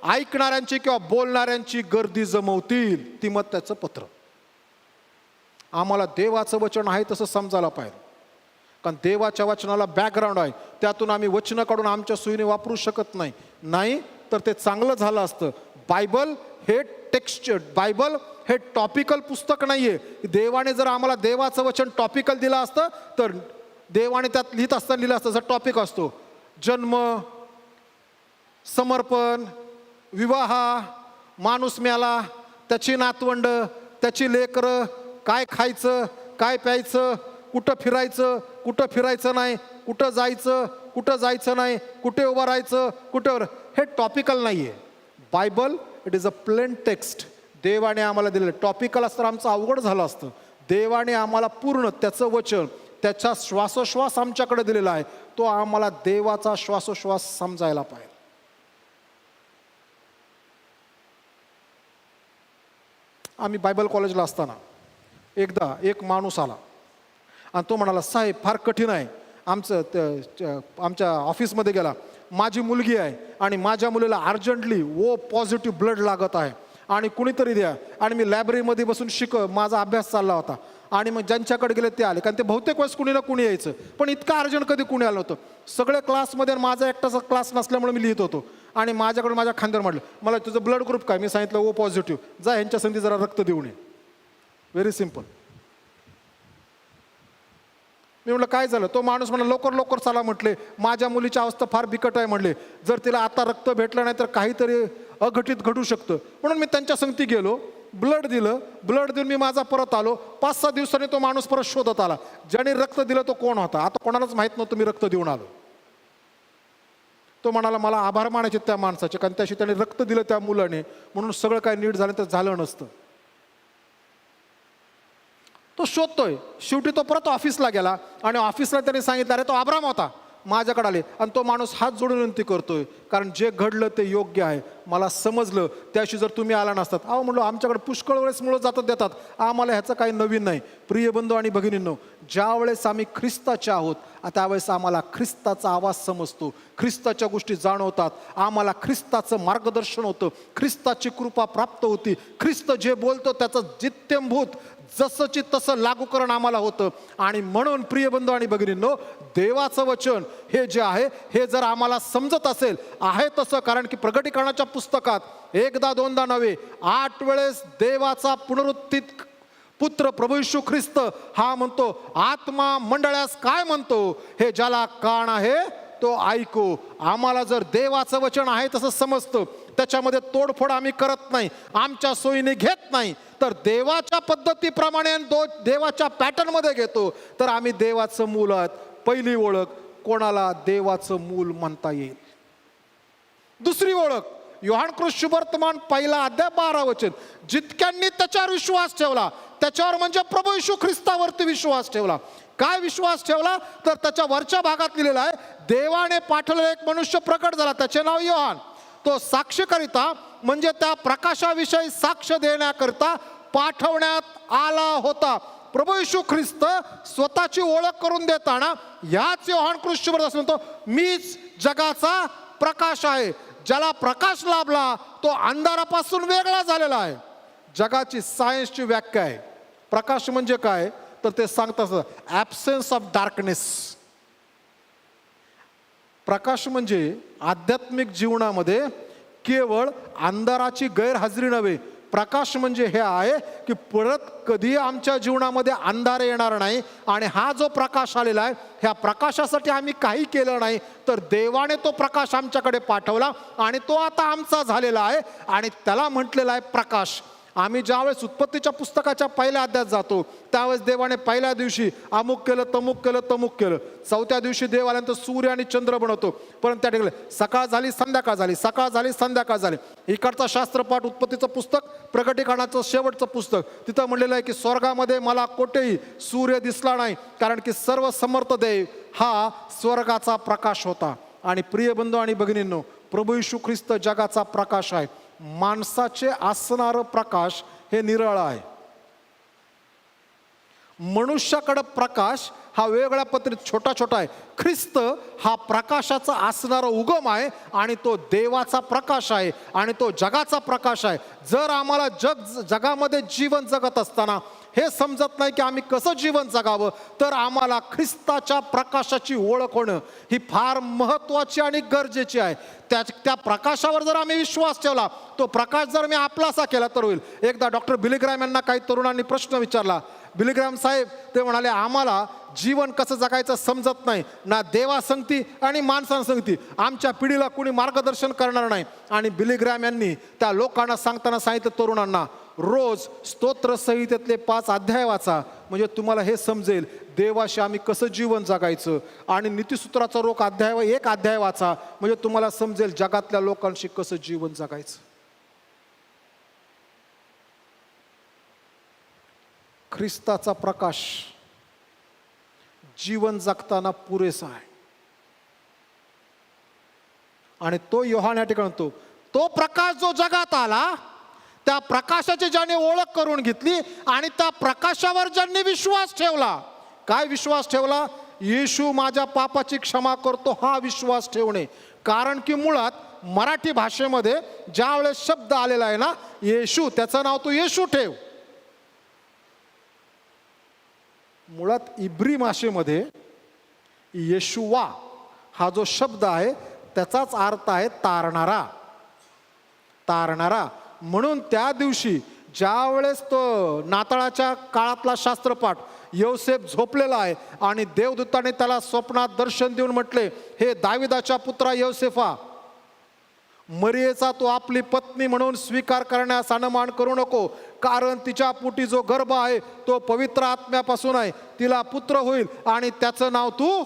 ऐकणाऱ्यांची किंवा बोलणाऱ्यांची गर्दी जमवतील. तिमोथेचं पत्र. आम्हाला देवाचं वचन आहे तसं समजायला पाहिजे, कारण देवाच्या वचनाला बॅकग्राऊंड आहे. त्यातून आम्ही वचनं काढून आमच्या सोयीने वापरू शकत नाही तर ते चांगलं झालं असतं. बायबल हे बायबल हे टॉपिकल पुस्तक नाहीये. देवाने जर आम्हाला देवाचं वचन टॉपिकल दिलं असतं तर देवाने त्यात लिहित असताना लिहिलं असतं, जर टॉपिक असतो जन्म, समर्पण, विवाह, माणूस मेला, त्याची नातवंड, त्याची लेकरं, काय खायचं, काय प्यायचं, कुठं फिरायचं नाही, कुठं जायचं नाही, कुठे उभं राहायचं, हे टॉपिकल नाही आहे. Bible it is a plain text. देवाने आम्हाला दिलेलं. टॉपिकल असतं आमचं अवघड झालं असतं. देवाने आम्हाला पूर्ण त्याचं वचन, त्याचा श्वासोश्वास आमच्याकडे दिलेला आहे. तो आम्हाला देवाचा श्वासोश्वास समजायला पाहिजे. आम्ही बायबल कॉलेजला असताना एकदा एक माणूस आला आणि तो म्हणाला, साहेब फार कठीण आहे. आमच्या ऑफिसमध्ये गेला, माझी मुलगी आहे आणि माझ्या मुलीला अर्जंटली ओ पॉझिटिव्ह ब्लड लागत आहे आणि कुणीतरी द्या. आणि मी लायब्ररीमध्ये बसून माझा अभ्यास चालला होता आणि मग ज्यांच्याकडे गेले ते आले, कारण ते बहुतेक वेळेस कुणी ना कुणी यायचं, पण इतका अर्जंट कधी कुणी आलं होतं. सगळे क्लासमध्ये माझा एकटाचा क्लास नसल्यामुळे मी लिहित होतो आणि माझ्याकडे माझ्या खांद्यावर म्हटलं, मला तुझं ब्लड ग्रुप काय? मी सांगितलं ओ पॉझिटिव्ह. जा ह्यांच्या संधी जरा रक्त देऊन ये. Very simple. मी म्हटलं काय झालं? तो माणूस म्हणला, लवकर चला म्हटले, माझ्या मुलीची अवस्था फार बिकट आहे म्हणले, जर तिला आता रक्त भेटलं नाही तर काहीतरी अघटित घडू शकतं. म्हणून मी त्यांच्या संगती गेलो, ब्लड देऊन मी माझा परत आलो. 5-6 दिवसांनी तो माणूस परत शोधत आला. ज्याने रक्त दिलं तो कोण होता? आता कोणालाच माहित नव्हतं मी रक्त देऊन आलो. तो म्हणाला, मला आभार मानायचे त्या माणसाचे, कारण त्याशी त्याने रक्त दिलं त्या मुलाने, म्हणून सगळं काय नीट झालं तर झालं नसतं. तो शोधतोय. शेवटी तो परत ऑफिसला गेला आणि ऑफिसला त्याने सांगितलं, अरे तो अब्राम होता, माझ्याकडे आले. आणि तो माणूस हात जोडून विनंती करतोय, कारण जे घडलं ते योग्य आहे, मला समजलं, त्याशी जर तुम्ही आला नसतात. अहो म्हणलो, आमच्याकडे पुष्कळ वेळेस मुलं जातात देतात, आम्हाला ह्याचं काही नवीन नाही. प्रिय बंधू आणि भगिनींनो, ज्या वेळेस आम्ही ख्रिस्ताचे आहोत त्यावेळेस आम्हाला ख्रिस्ताचा आवाज समजतो, ख्रिस्ताच्या गोष्टी जाणवतात, आम्हाला ख्रिस्ताचं मार्गदर्शन होतं, ख्रिस्ताची कृपा प्राप्त होती. ख्रिस्त जे बोलतो त्याचं जित्यंभूत जसंची तसं लागूकरण आम्हाला होतं. आणि म्हणून प्रिय बंधू आणि भगिनींनो, देवाचं वचन हे जे आहे हे जर आम्हाला समजत असेल आहे तसं, कारण की प्रगटीकरणाच्या पुस्तकात एकदा दोनदा नव्हे 8 वेळेस देवाचा पुनरुत्थित पुत्र प्रभू येशू ख्रिस्त हा म्हणतो, आत्मा मंडळास काय म्हणतो, हे ज्याला कान आहे तो ऐकू. आम्हाला जर देवाचं वचन आहे तसं समजतं, त्याच्यामध्ये तोडफोड आम्ही करत नाही, आमच्या सोयीने घेत नाही, तर देवाच्या पद्धतीप्रमाणे देवाच्या पॅटर्नमध्ये घेतो, तर आम्ही देवाचं मूल आहोत. पहिली ओळख, कोणाला देवाचं मूल म्हणता येईल. दुसरी ओळख, योहानकृत शुभवर्तमान 1 अध्याय 12 वचन, जितक्यांनी त्याच्यावर विश्वास ठेवला, त्याच्यावर म्हणजे प्रभू येशू ख्रिस्तावरती विश्वास ठेवला. काय विश्वास ठेवला? तर त्याच्या वरच्या भागात लिहिलेला आहे, देवाने पाठवलेला एक मनुष्य प्रकट झाला, त्याचे नाव योहान. तो साक्षीकरिता म्हणजे त्या प्रकाशाविषयी साक्ष देण्याकरिता पाठवण्यात आला होता. प्रभू येशू ख्रिस्त स्वतःची ओळख करून देताना याच योहानकृत शुभवर्तमान म्हणतो, मीच जगाचा प्रकाश आहे. ज्याला प्रकाश लाभला तो अंधारापासून वेगळा झालेला आहे. जगाची सायन्सची व्याख्या आहे प्रकाश म्हणजे काय, तर ते सांगतात ॲब्सेन्स ऑफ डार्कनेस. प्रकाश म्हणजे आध्यात्मिक जीवनामध्ये केवळ अंधाराची गैरहजेरी नव्हे. प्रकाश म्हणजे हे आहे की परत कधी आमच्या जीवनामध्ये अंधार येणार नाही. आणि हा जो प्रकाश आलेला आहे, ह्या प्रकाशासाठी आम्ही काही केलं नाही, तर देवाने तो प्रकाश आमच्याकडे पाठवला आणि तो आता आमचा झालेला आहे आणि त्याला म्हटलेला आहे प्रकाश. आम्ही ज्यावेळेस उत्पत्तीच्या पुस्तकाच्या पहिल्या अध्यायात जातो त्यावेळेस देवाने पहिल्या दिवशी अमुक केलं, तमुक केलं, तमुक केलं. चौथ्या दिवशी देव आल्यानंतर सूर्य आणि चंद्र बनवतो. परंतु त्या ठिकाणी सकाळ झाली, संध्याकाळ झाली, सकाळ झाली, संध्याकाळ झाली. इकडचा शास्त्रपाठ उत्पत्तीचं पुस्तक, प्रकटीकरणाचं शेवटचं पुस्तक, तिथं म्हणलेलं आहे की स्वर्गामध्ये मला कोठेही सूर्य दिसला नाही, कारण की सर्व समर्थ देव हा स्वर्गाचा प्रकाश होता. आणि प्रिय बंधू आणि भगिनींनो, प्रभू येशू ख्रिस्त जगाचा प्रकाश आहे. माणसाचे असणारं प्रकाश हे निराळं आहे. मनुष्याकडे प्रकाश हा वेगवेगळ्या पद्धतीत छोटा छोटा आहे. ख्रिस्त हा प्रकाशाचा असणारा उगम आहे आणि तो देवाचा प्रकाश आहे आणि तो जगाचा प्रकाश आहे. जर आम्हाला जगामध्ये जीवन जगत असताना हे समजत नाही की आम्ही कसं जीवन जगावं, तर आम्हाला ख्रिस्ताच्या प्रकाशाची ओळख होणं ही फार महत्त्वाची आणि गरजेची आहे. त्या प्रकाशावर जर आम्ही विश्वास ठेवला, तो प्रकाश जर मी आपलासा केला तर होईल. एकदा डॉक्टर बिली ग्रॅम यांना काही तरुणांनी प्रश्न विचारला. बिली ग्रॅम साहेब ते म्हणाले, आम्हाला जीवन कसं जगायचं समजत नाही, ना देवा संगती आणि माणसां संगती. आमच्या पिढीला कोणी मार्गदर्शन करणार नाही. आणि बिली ग्रॅम यांनी त्या लोकांना सांगताना सांगितलं, तरुणांना रोज स्तोत्र संहितेतले 5 अध्याय वाचा, म्हणजे तुम्हाला हे समजेल देवाशी आम्ही कसं जीवन जगायचं. आणि नीतिसूत्राचा एक अध्याय वाचा, म्हणजे तुम्हाला समजेल जगातल्या लोकांशी कसं जीवन जगायचं. ख्रिस्ताचा प्रकाश जीवन जगताना पुरेसा आहे. आणि तो योहान या ठिकाणी म्हणतो, तो प्रकाश जो जगात आला, त्या प्रकाशाची ज्याने ओळख करून घेतली आणि त्या प्रकाशावर ज्यांनी विश्वास ठेवला. काय विश्वास ठेवला? येशू माझ्या पापाची क्षमा करतो हा विश्वास ठेवणे. कारण की मुळात मराठी भाषेमध्ये ज्या वेळेस शब्द आलेला आहे ना येशू, त्याचं नाव तू येशू ठेव. मुळात इब्री भाषेमध्ये येशुवा हा जो शब्द आहे त्याचाच अर्थ आहे तारणारा. तारणारा. म्हणून त्या दिवशी ज्या वेळेस तो नाताळाच्या काळातला शास्त्रपाठ, योसेफ झोपलेला आहे आणि देवदूताने त्याला स्वप्नात दर्शन देऊन म्हटले, हे दाविदाच्या पुत्रा योसेफा, मरियेचा तो आपली पत्नी म्हणून स्वीकार करण्यास अनमान करू नको, कारण तिच्या पोटी जो गर्भ आहे तो पवित्र आत्म्यापासून आहे. तिला पुत्र होईल आणि त्याचं नाव तू,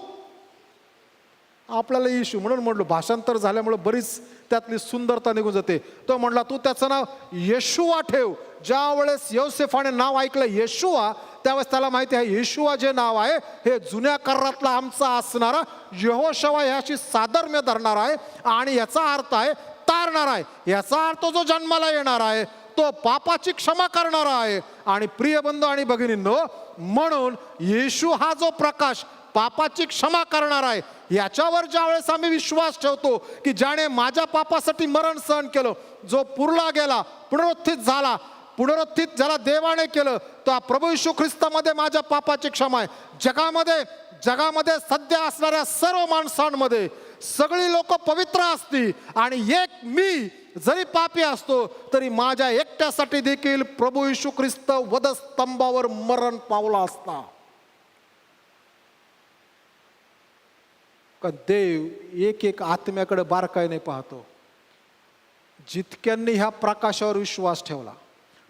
आपल्याला येशू म्हणून म्हणलो, भाषांतर झाल्यामुळे बरीच त्यातली सुंदरता निघून जाते. तो म्हणला तू त्याचं नाव येशुवा ठेव. ज्या वेळेस योसेफाने नाव ऐकलं येशुवा, त्यावेळेस त्याला माहिती आहे येशुवा जे नाव आहे हे जुन्या करारातला आमचा असणारा यहोशवा ह्याशी साधर्म्य धरणार आहे आणि याचा अर्थ आहे तारणार आहे. याचा अर्थ जो जन्माला येणार आहे तो पापाची क्षमा करणारा आहे. आणि प्रिय बंधू आणि भगिनींनो, म्हणून येशू हा जो प्रकाश पापाची क्षमा करणार आहे, याच्यावर ज्यावेळेस आम्ही विश्वास ठेवतो की ज्याने माझ्या पापासाठी मरण सहन केलं, जो पुरला गेला, पुनरुत्थित झाला, पुनरुत्थित ज्याला देवाने केलं, तो प्रभू येशू ख्रिस्तामध्ये माझ्या पापाची क्षमा आहे. जगामध्ये सध्या असणाऱ्या सर्व माणसांमध्ये सगळी लोक पवित्र असती आणि एक मी जरी पापी असतो तरी माझ्या एकट्यासाठी देखील प्रभू येशू ख्रिस्त वधस्तंभावर मरण पावला असता. का देव एक आत्म्याकडे बारकाईने पाहतो. जितक्यांनी ह्या प्रकाशावर विश्वास ठेवला,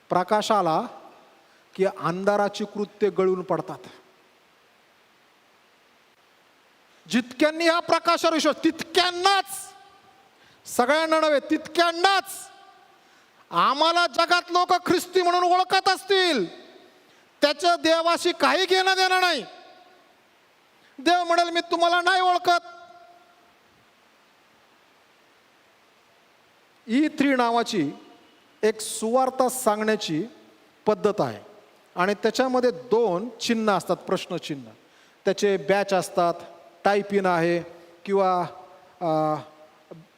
प्रकाश आला की अंधाराची कृत्य गळून पडतात. जितक्यांनी ह्या प्रकाशावर विश्वास, तितक्यांनाच, सगळ्यांना नव्हे, तितक्यांनाच आम्हाला जगात लोक ख्रिस्ती म्हणून ओळखत असतील, त्याच्या देवाशी काही घेणं देणं नाही. देव म्हणेल मी तुम्हाला नाही ओळखत. E3 नावाची एक सुवार्ता सांगण्याची पद्धत आहे आणि त्याच्यामध्ये 2 चिन्ह असतात, प्रश्नचिन्ह. त्याचे बॅच असतात, टाईप इन आहे किंवा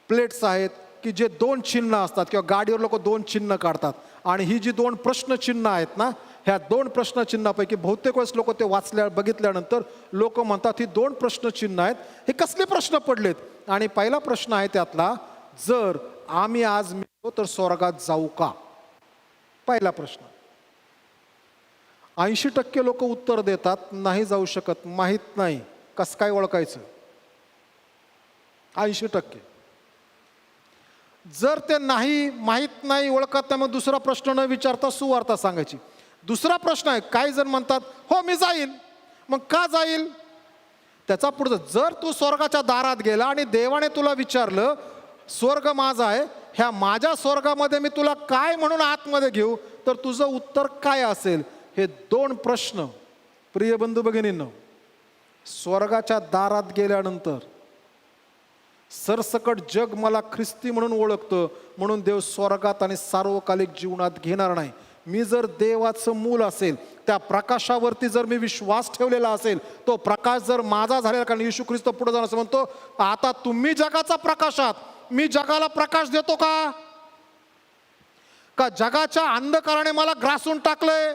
प्लेट्स आहेत की जे 2 चिन्ह असतात, किंवा गाडीवर लोक 2 चिन्ह काढतात. आणि ही जी 2 प्रश्नचिन्ह आहेत ना, ह्या 2 प्रश्नचिन्हापैकी बहुतेक वेळेस लोक ते बघितल्यानंतर लोक म्हणतात ही 2 प्रश्नचिन्ह आहेत, हे कसले प्रश्न पडलेत. आणि पहिला प्रश्न आहे त्यातला, जर आम्ही आज मेलो तर स्वर्गात जाऊ का? पहिला प्रश्न. 80% लोक उत्तर देतात नाही जाऊ शकत, माहीत नाही. कसं काय ओळखायचं? 80%. जर ते नाही, माहीत नाही, ओळखत नाही, मग दुसरा प्रश्न न विचारता सुवार्ता सांगायची. दुसरा प्रश्न आहे, काही जण म्हणतात हो मी जाईल. मग का जाईल? त्याचा पुढचं, जर तू स्वर्गाच्या दारात गेला आणि देवाने तुला विचारलं स्वर्ग माझा आहे, ह्या माझ्या स्वर्गामध्ये मी तुला काय म्हणून आतमध्ये घेऊ, तर तुझं उत्तर काय असेल? हे दोन प्रश्न प्रिय बंधू भगिनींनो, स्वर्गाच्या दारात गेल्यानंतर सरसकट जग मला ख्रिस्ती म्हणून ओळखतं, म्हणून देव स्वर्गात आणि सार्वकालिक जीवनात घेणार नाही. मी जर देवाचं मूल असेल, त्या प्रकाशावरती जर मी विश्वास ठेवलेला असेल, तो प्रकाश जर माझा झालेला, कारण येशू ख्रिस्त पुढे जाऊन असं म्हणतो, आता तुम्ही जगाचा प्रकाश आहात, मी जगाला प्रकाश देतो का जगाच्या अंधकाराने मला ग्रासून टाकलंय?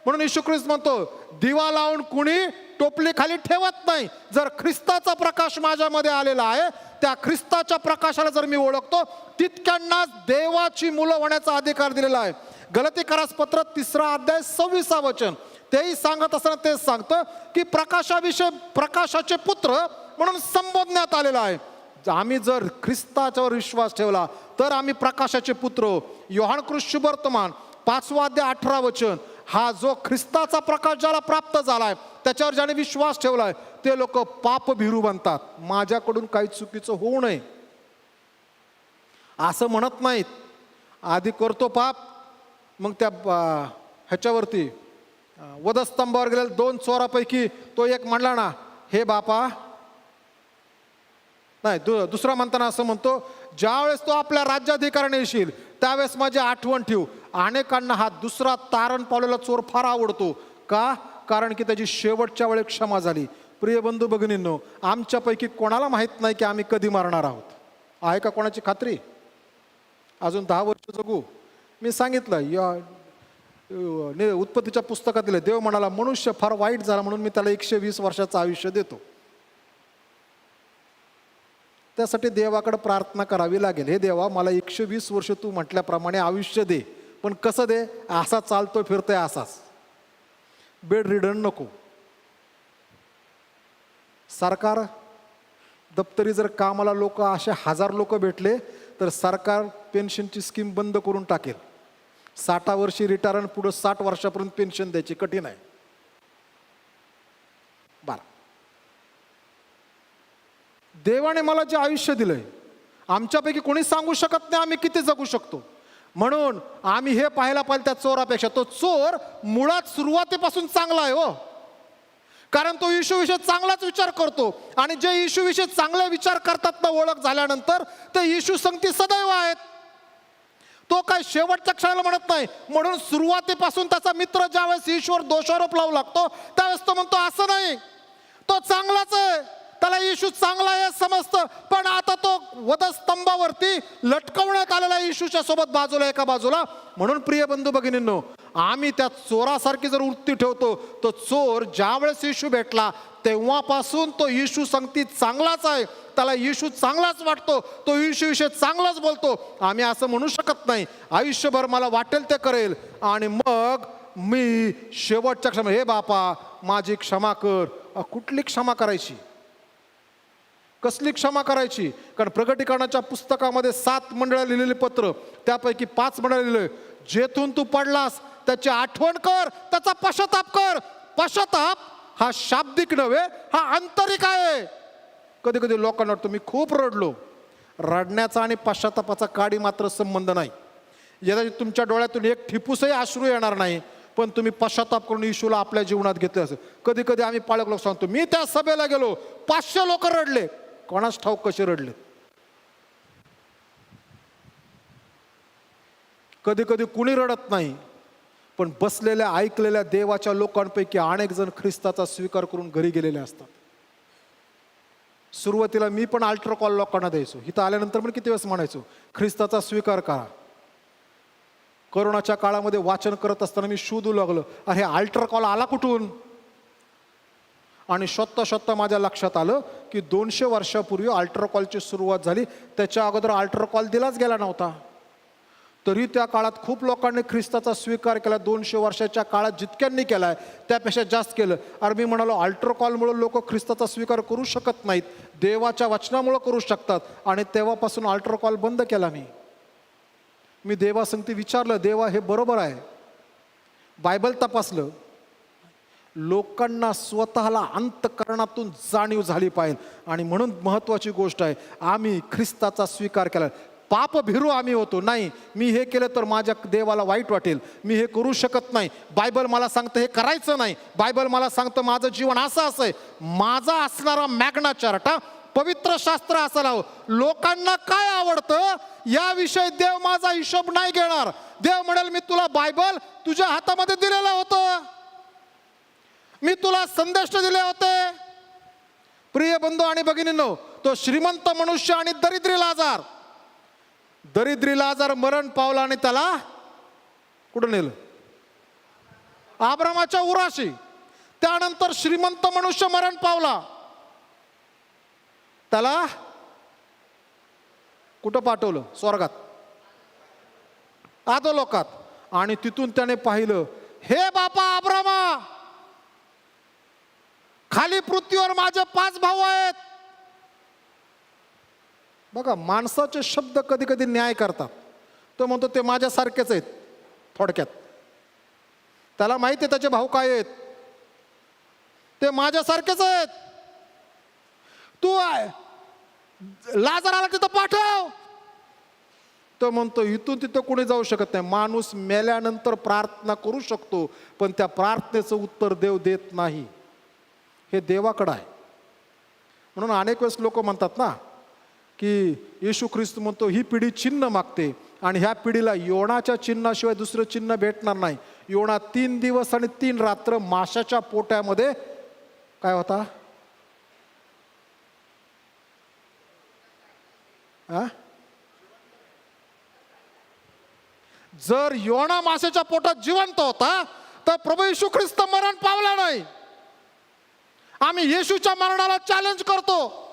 म्हणून येशू ख्रिस्त म्हणतो, दिवा लावून कुणी टोपली खाली ठेवत नाही. जर ख्रिस्ताचा प्रकाश माझ्यामध्ये आलेला आहे, त्या ख्रिस्ताच्या प्रकाशाला जर मी ओळखतो, तितक्यांनाच देवाची मुलं होण्याचा अधिकार दिलेला आहे. गलातीकरास पत्र 3 अध्याय 26 वचन तेही सांगत असताना तेच सांगतं की प्रकाशाविषयी प्रकाशाचे पुत्र म्हणून संबोधण्यात आलेला आहे. आम्ही जर ख्रिस्ताच्यावर विश्वास ठेवला तर आम्ही प्रकाशाचे पुत्र. योहान सुवर्तमान 5 अध्याय 18 वचन, हा जो ख्रिस्ताचा प्रकाश ज्याला प्राप्त झालाय, त्याच्यावर ज्याने विश्वास ठेवलाय, ते लोक पापभीरू बनतात. माझ्याकडून काही चुकीचं होऊ नये असं म्हणत नाहीत. आधी करतो पाप, मग त्या ह्याच्यावरती वधस्तंभावर गेलेल्या 2 चोरापैकी तो एक म्हणला ना, हे बापा, नाही दुसरा म्हणताना असं म्हणतो, ज्यावेळेस तो आपल्या राज्याधिकाराने येशील त्यावेळेस माझी आठवण ठेव. अनेकांना हा दुसरा तारण पावलेला चोर फार आवडतो. का? कारण की त्याची शेवटच्या वेळेस क्षमा झाली. प्रिय बंधू भगिनींनो, आमच्यापैकी कोणाला माहीत नाही की आम्ही कधी मारणार आहोत. आहे का कोणाची खात्री? अजून 10 वर्ष जगू? मी सांगितलं या उत्पत्तीच्या पुस्तकात दिलं, देव म्हणाला मनुष्य फार वाईट झाला म्हणून मी त्याला 120 वर्षाचं आयुष्य देतो. त्यासाठी देवाकडे प्रार्थना करावी लागेल, हे देवा मला 120 वर्ष तू म्हटल्याप्रमाणे आयुष्य दे, पण कसं दे? असा चालतोय फिरतोय असाच, बेड रिडन नको. सरकार दप्तरी जर कामाला लोक असे 1000 लोक भेटले तर सरकार पेन्शनची स्कीम बंद करून टाकेल. 60 वर्षी रिटायर, पुढे 60 वर्षापर्यंत पेन्शन द्यायची कठीण आहे. बरं, देवाने मला जे आयुष्य दिलंय, आमच्यापैकी कोणी सांगू शकत नाही आम्ही किती जगू शकतो. म्हणून आम्ही हे पाहायला पाहिजे त्या चोरापेक्षा. तो चोर मुळात सुरुवातीपासून चांगला आहे हो, कारण तो येशूविषयी चांगलाच विचार करतो. आणि जे येशूविषयी चांगले विचार करतात ना, ओळख झाल्यानंतर, ते येशू संगती सदैव आहेत. तो काय शेवटच्या क्षणाला म्हणत नाही. म्हणून सुरुवातीपासून त्याचा मित्र ज्यावेळेस ईश्वर दोषारोप लावू लागतो त्यावेळेस तो म्हणतो असं नाही, तो चांगलाच आहे, त्याला येशू चांगला आहे समजतं. पण आता तो वधस्तंभावरती लटकवण्यात आलेला येशूच्या सोबत बाजूला, एका बाजूला. म्हणून प्रिय बंधू भगिनींनो, आम्ही त्या चोरासारखी जर वृत्ती ठेवतो, तो चोर ज्यावेळेस येशू भेटला तेव्हापासून तो येशू संगती चांगलाच आहे, त्याला येशू चांगलाच वाटतो, तो येशूविषयी चांगलाच बोलतो. आम्ही असं म्हणू शकत नाही आयुष्यभर मला वाटेल ते करेल आणि मग मी शेवटच्या क्षमा, हे बापा माझी क्षमा कर. कुठली क्षमा करायची? कसली क्षमा करायची? कारण प्रकटीकरणाच्या पुस्तकामध्ये 7 मंडळाला लिहिलेले पत्र, त्यापैकी 5 मंडळाला लिहिले, जेथून तू पडलास त्याची आठवण कर, त्याचा पश्चाताप कर. पश्चाताप हा शाब्दिक नव्हे, हा आंतरिक आहे. कधी कधी लोकांना वाटतं मी खूप रडलो. रडण्याचा आणि पश्चातापाचा काडी मात्र संबंध नाही. यदा तुमच्या डोळ्यातून एक ठिपूसही अश्रू येणार नाही, पण तुम्ही पश्चाताप करून येशूला आपल्या जीवनात घेतले असेल. कधी कधी आम्ही पालक लोक सांगतो, मी त्या सभेला गेलो 500 लोक रडले. कोणाच ठाऊक कसे रडले. कधी कधी कुणी रडत नाही, पण बसलेल्या ऐकलेल्या देवाच्या लोकांपैकी अनेक जण ख्रिस्ताचा स्वीकार करून घरी गेलेले असतात. सुरुवातीला मी पण अल्टर कॉल लोकांना द्यायचो, इथं आल्यानंतर पण किती वेळेस म्हणायचो ख्रिस्ताचा स्वीकार करा. कोरोनाच्या काळामध्ये वाचन करत असताना मी शोधू लागलो, अरे अल्टर कॉल आला कुठून? आणि शोधता माझ्या लक्षात आलं की 200 वर्षापूर्वी अल्टर कॉलची सुरुवात झाली. त्याच्या अगोदर अल्टर कॉल दिलाच गेला नव्हता. तरी त्या काळात खूप लोकांनी ख्रिस्ताचा स्वीकार केला. 200 वर्षाच्या काळात जितक्यांनी केलाय त्यापेक्षा जास्त केलं. अरे मी म्हणालो अल्टर कॉलमुळे लोक ख्रिस्ताचा स्वीकार करू शकत नाहीत, देवाच्या वचनामुळे करू शकतात. आणि तेव्हापासून अल्टर कॉल बंद केला मी. मी देवासंगती विचारलं, देवा हे बरोबर आहे, बायबल तपासलं, लोकांना स्वतःला अंतःकरणातून जाणीव झाली पाहिजे. आणि म्हणून महत्त्वाची गोष्ट आहे, आम्ही ख्रिस्ताचा स्वीकार केला. पापभिरू आम्ही होतो, नाही मी हे केलं तर माझ्या देवाला वाईट वाटेल, मी हे करू शकत नाही, बायबल मला सांगतं हे करायचं नाही, बायबल मला सांगतं माझं जीवन असं आहे. माझा असणारा मॅग्ना चार्टा पवित्र शास्त्र असायला हवं. लोकांना काय आवडतं याविषयी देव माझा हिशोब नाही घेणार. देव म्हणेल मी तुला बायबल तुझ्या हातामध्ये दिलेलं होतं, मी तुला संदेश दिले होते. प्रिय बंधू आणि भगिनींनो, तो श्रीमंत मनुष्य आणि दरिद्री लाजार मरण पावला आणि त्याला कुठं नेलं? अब्रामाच्या उराशी. त्यानंतर श्रीमंत मनुष्य मरण पावला, त्याला कुठं पाठवलं? स्वर्गात, अधोलोकात. आणि तिथून त्याने पाहिलं, हे बापा अब्रामा, खाली पृथ्वीवर माझे 5 भाऊ आहेत. बघा, माणसाचे शब्द कधी कधी न्याय करतात. तो म्हणतो ते माझ्यासारखेच आहेत. थोडक्यात त्याला माहिती आहे त्याचे भाऊ काय आहेत, ते माझ्यासारखेच आहेत. तू लाजराला तिथं पाठव. तो म्हणतो इथून तिथं कोणी जाऊ शकत नाही. माणूस मेल्यानंतर प्रार्थना करू शकतो, पण त्या प्रार्थनेचं उत्तर देव देत नाही, हे देवाकडं आहे. म्हणून अनेक वेळेस लोक म्हणतात ना की येशू ख्रिस्त म्हणतो ही पिढी चिन्ह मागते, आणि ह्या पिढीला योनाच्या चिन्हाशिवाय दुसरं चिन्ह भेटणार नाही. योना 3 दिवस आणि 3 रात्र माशाच्या पोट्यामध्ये काय होता? जर योना माशाच्या पोटात जिवंत होता तर प्रभू येशू ख्रिस्त मरण पावला नाही. आम्ही येशूच्या मरणाला चॅलेंज करतो.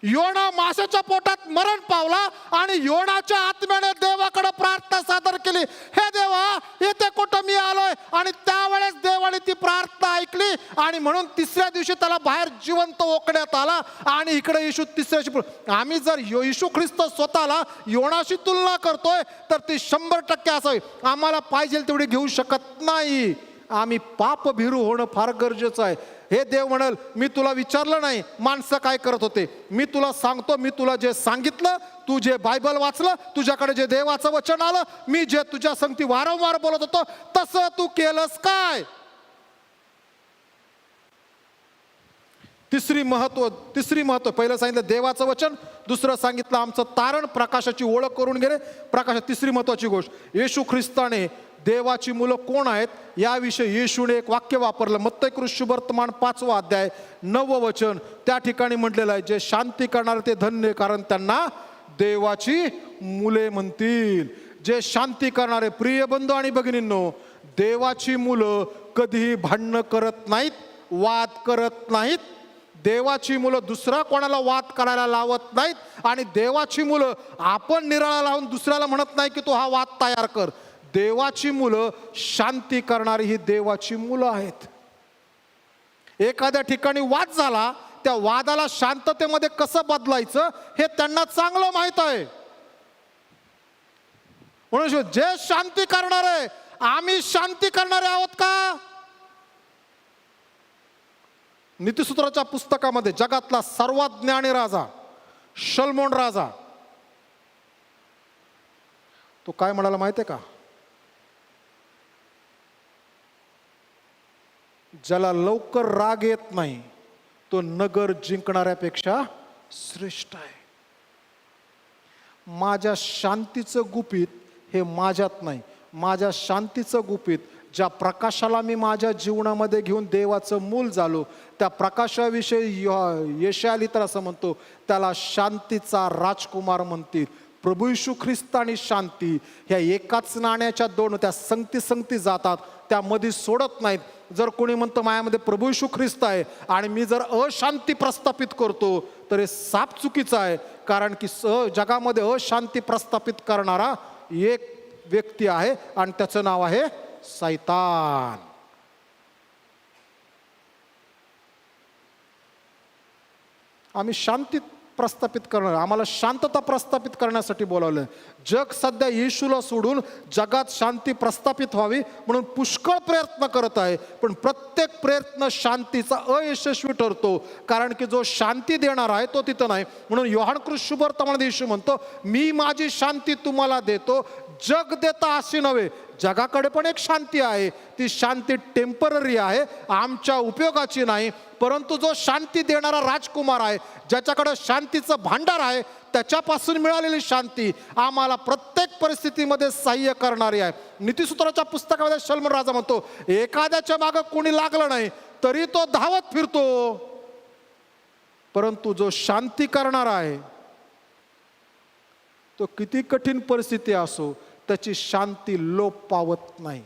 योना माशाच्या पोटात मरण पावला आणि योनाच्या आत्म्याने देवाकडे प्रार्थना सादर केली, हे देवा येथे कुठं मी आलोय. आणि त्यावेळेस देवाने ती प्रार्थना ऐकली, आणि म्हणून 3ऱ्या दिवशी त्याला बाहेर जिवंत ओकण्यात आला. आणि इकडे येशू 3ऱ्या दिवशी. आम्ही जर येशू ख्रिस्त स्वतःला योनाशी तुलना करतोय तर ती 100% असावी. आम्हाला पाहिजे तेवढी घेऊ शकत नाही. आम्ही पापभिरू होणं फार गरजेचं आहे. हे देव म्हणाल, मी तुला विचारलं नाही माणसं काय करत होते, मी तुला सांगतो, मी तुला जे सांगितलं, तू जे बायबल वाचलं, तुझ्याकडे जे देवाचं वचन आलं, मी जे तुझ्या संगती वारंवार बोलत होतो तसं तू केलंस काय? तिसरी महत्व, पहिलं सांगितलं देवाचं वचन, दुसरं सांगितलं आमचं तारण, प्रकाशाची ओळख करून गेले. प्रकाशात तिसरी महत्वाची गोष्ट, येशू ख्रिस्ताने देवाची मुलं कोण आहेत याविषयी येशूने एक वाक्य वापरलं. मत्ती शुभवर्तमान 5वा अध्याय 9वं वचन. त्या ठिकाणी म्हटलेलं आहे, जे शांती करणारे ते धन्य, कारण त्यांना देवाची मुले म्हणतील. जे शांती करणारे, प्रिय बंधू आणि भगिनींनो, देवाची मुलं कधीही भांडणं करत नाहीत, वाद करत नाहीत. देवाची मुलं दुसरा कोणाला वाद करायला लावत नाहीत. आणि देवाची मुलं आपण निराळा लावून दुसऱ्याला म्हणत नाही की तू हा वाद तयार कर. देवाची मुलं शांती करणारी ही देवाची मुलं आहेत. एखाद्या ठिकाणी वाद झाला, त्या वादाला शांततेमध्ये कसं बदलायचं हे त्यांना चांगलं माहित आहे. म्हणून जे शांती करणारे, आम्ही शांती करणारे आहोत का? नीतिसूत्राच्या पुस्तकामध्ये जगातला सर्वात ज्ञानी राजा शलोमोन राजा, तो काय म्हणाला माहिती आहे का? ज्याला लवकर राग येत नाही तो नगर जिंकणाऱ्यापेक्षा श्रेष्ठ आहे. माझ्या शांतीचं गुपित हे माझ्यात नाही, माझ्या शांतीचं गुपित ज्या प्रकाशाला मी माझ्या जीवनामध्ये घेऊन देवाचं मूल झालो, त्या प्रकाशाविषयी यशाया लिहिताना असं म्हणतो, त्याला शांतीचा राजकुमार म्हणतील. प्रभू येशू ख्रिस्त आणि शांती ह्या एकाच नाण्याच्या 2, त्या संगती जातात, त्यामध्ये सोडत नाहीत. जर कोणी म्हणतं मायामध्ये प्रभू येशू ख्रिस्त आहे आणि मी जर अशांती प्रस्थापित करतो तर हे साप चुकीचं आहे. कारण की जगामध्ये अशांती प्रस्थापित करणारा एक व्यक्ती आहे आणि त्याचं नाव आहे सैतान. आम्ही शांती प्रस्थापित करणार, आम्हाला शांतता प्रस्थापित करण्यासाठी बोलावलं. जग सध्या येशूला सोडून जगात शांती प्रस्थापित व्हावी म्हणून पुष्कळ प्रयत्न करत आहे, पण प्रत्येक प्रयत्न शांतीचा अयशस्वी ठरतो, कारण की जो शांती देणार आहे तो तिथं नाही. म्हणून योहान कृष्णवर्तमानात येशू म्हणतो, मी माझी शांती तुम्हाला देतो, जग देता अशी नव्हे. जगाकडे पण एक शांती आहे, ती शांती टेम्पररी आहे, आमच्या उपयोगाची नाही. परंतु जो शांती देणारा राजकुमार आहे, ज्याच्याकडे शांतीचं भांडार आहे, त्याच्यापासून मिळालेली शांती आम्हाला प्रत्येक परिस्थितीमध्ये सहाय्य करणारी आहे. नीतिसूत्राच्या पुस्तकामध्ये सलमन राजा म्हणतो, एखाद्याच्या मागं कोणी लागलं नाही तरी तो धावत फिरतो, परंतु जो शांती करणारा आहे तो किती कठीण परिस्थिती असो त्याची शांती लोप पावत नाही.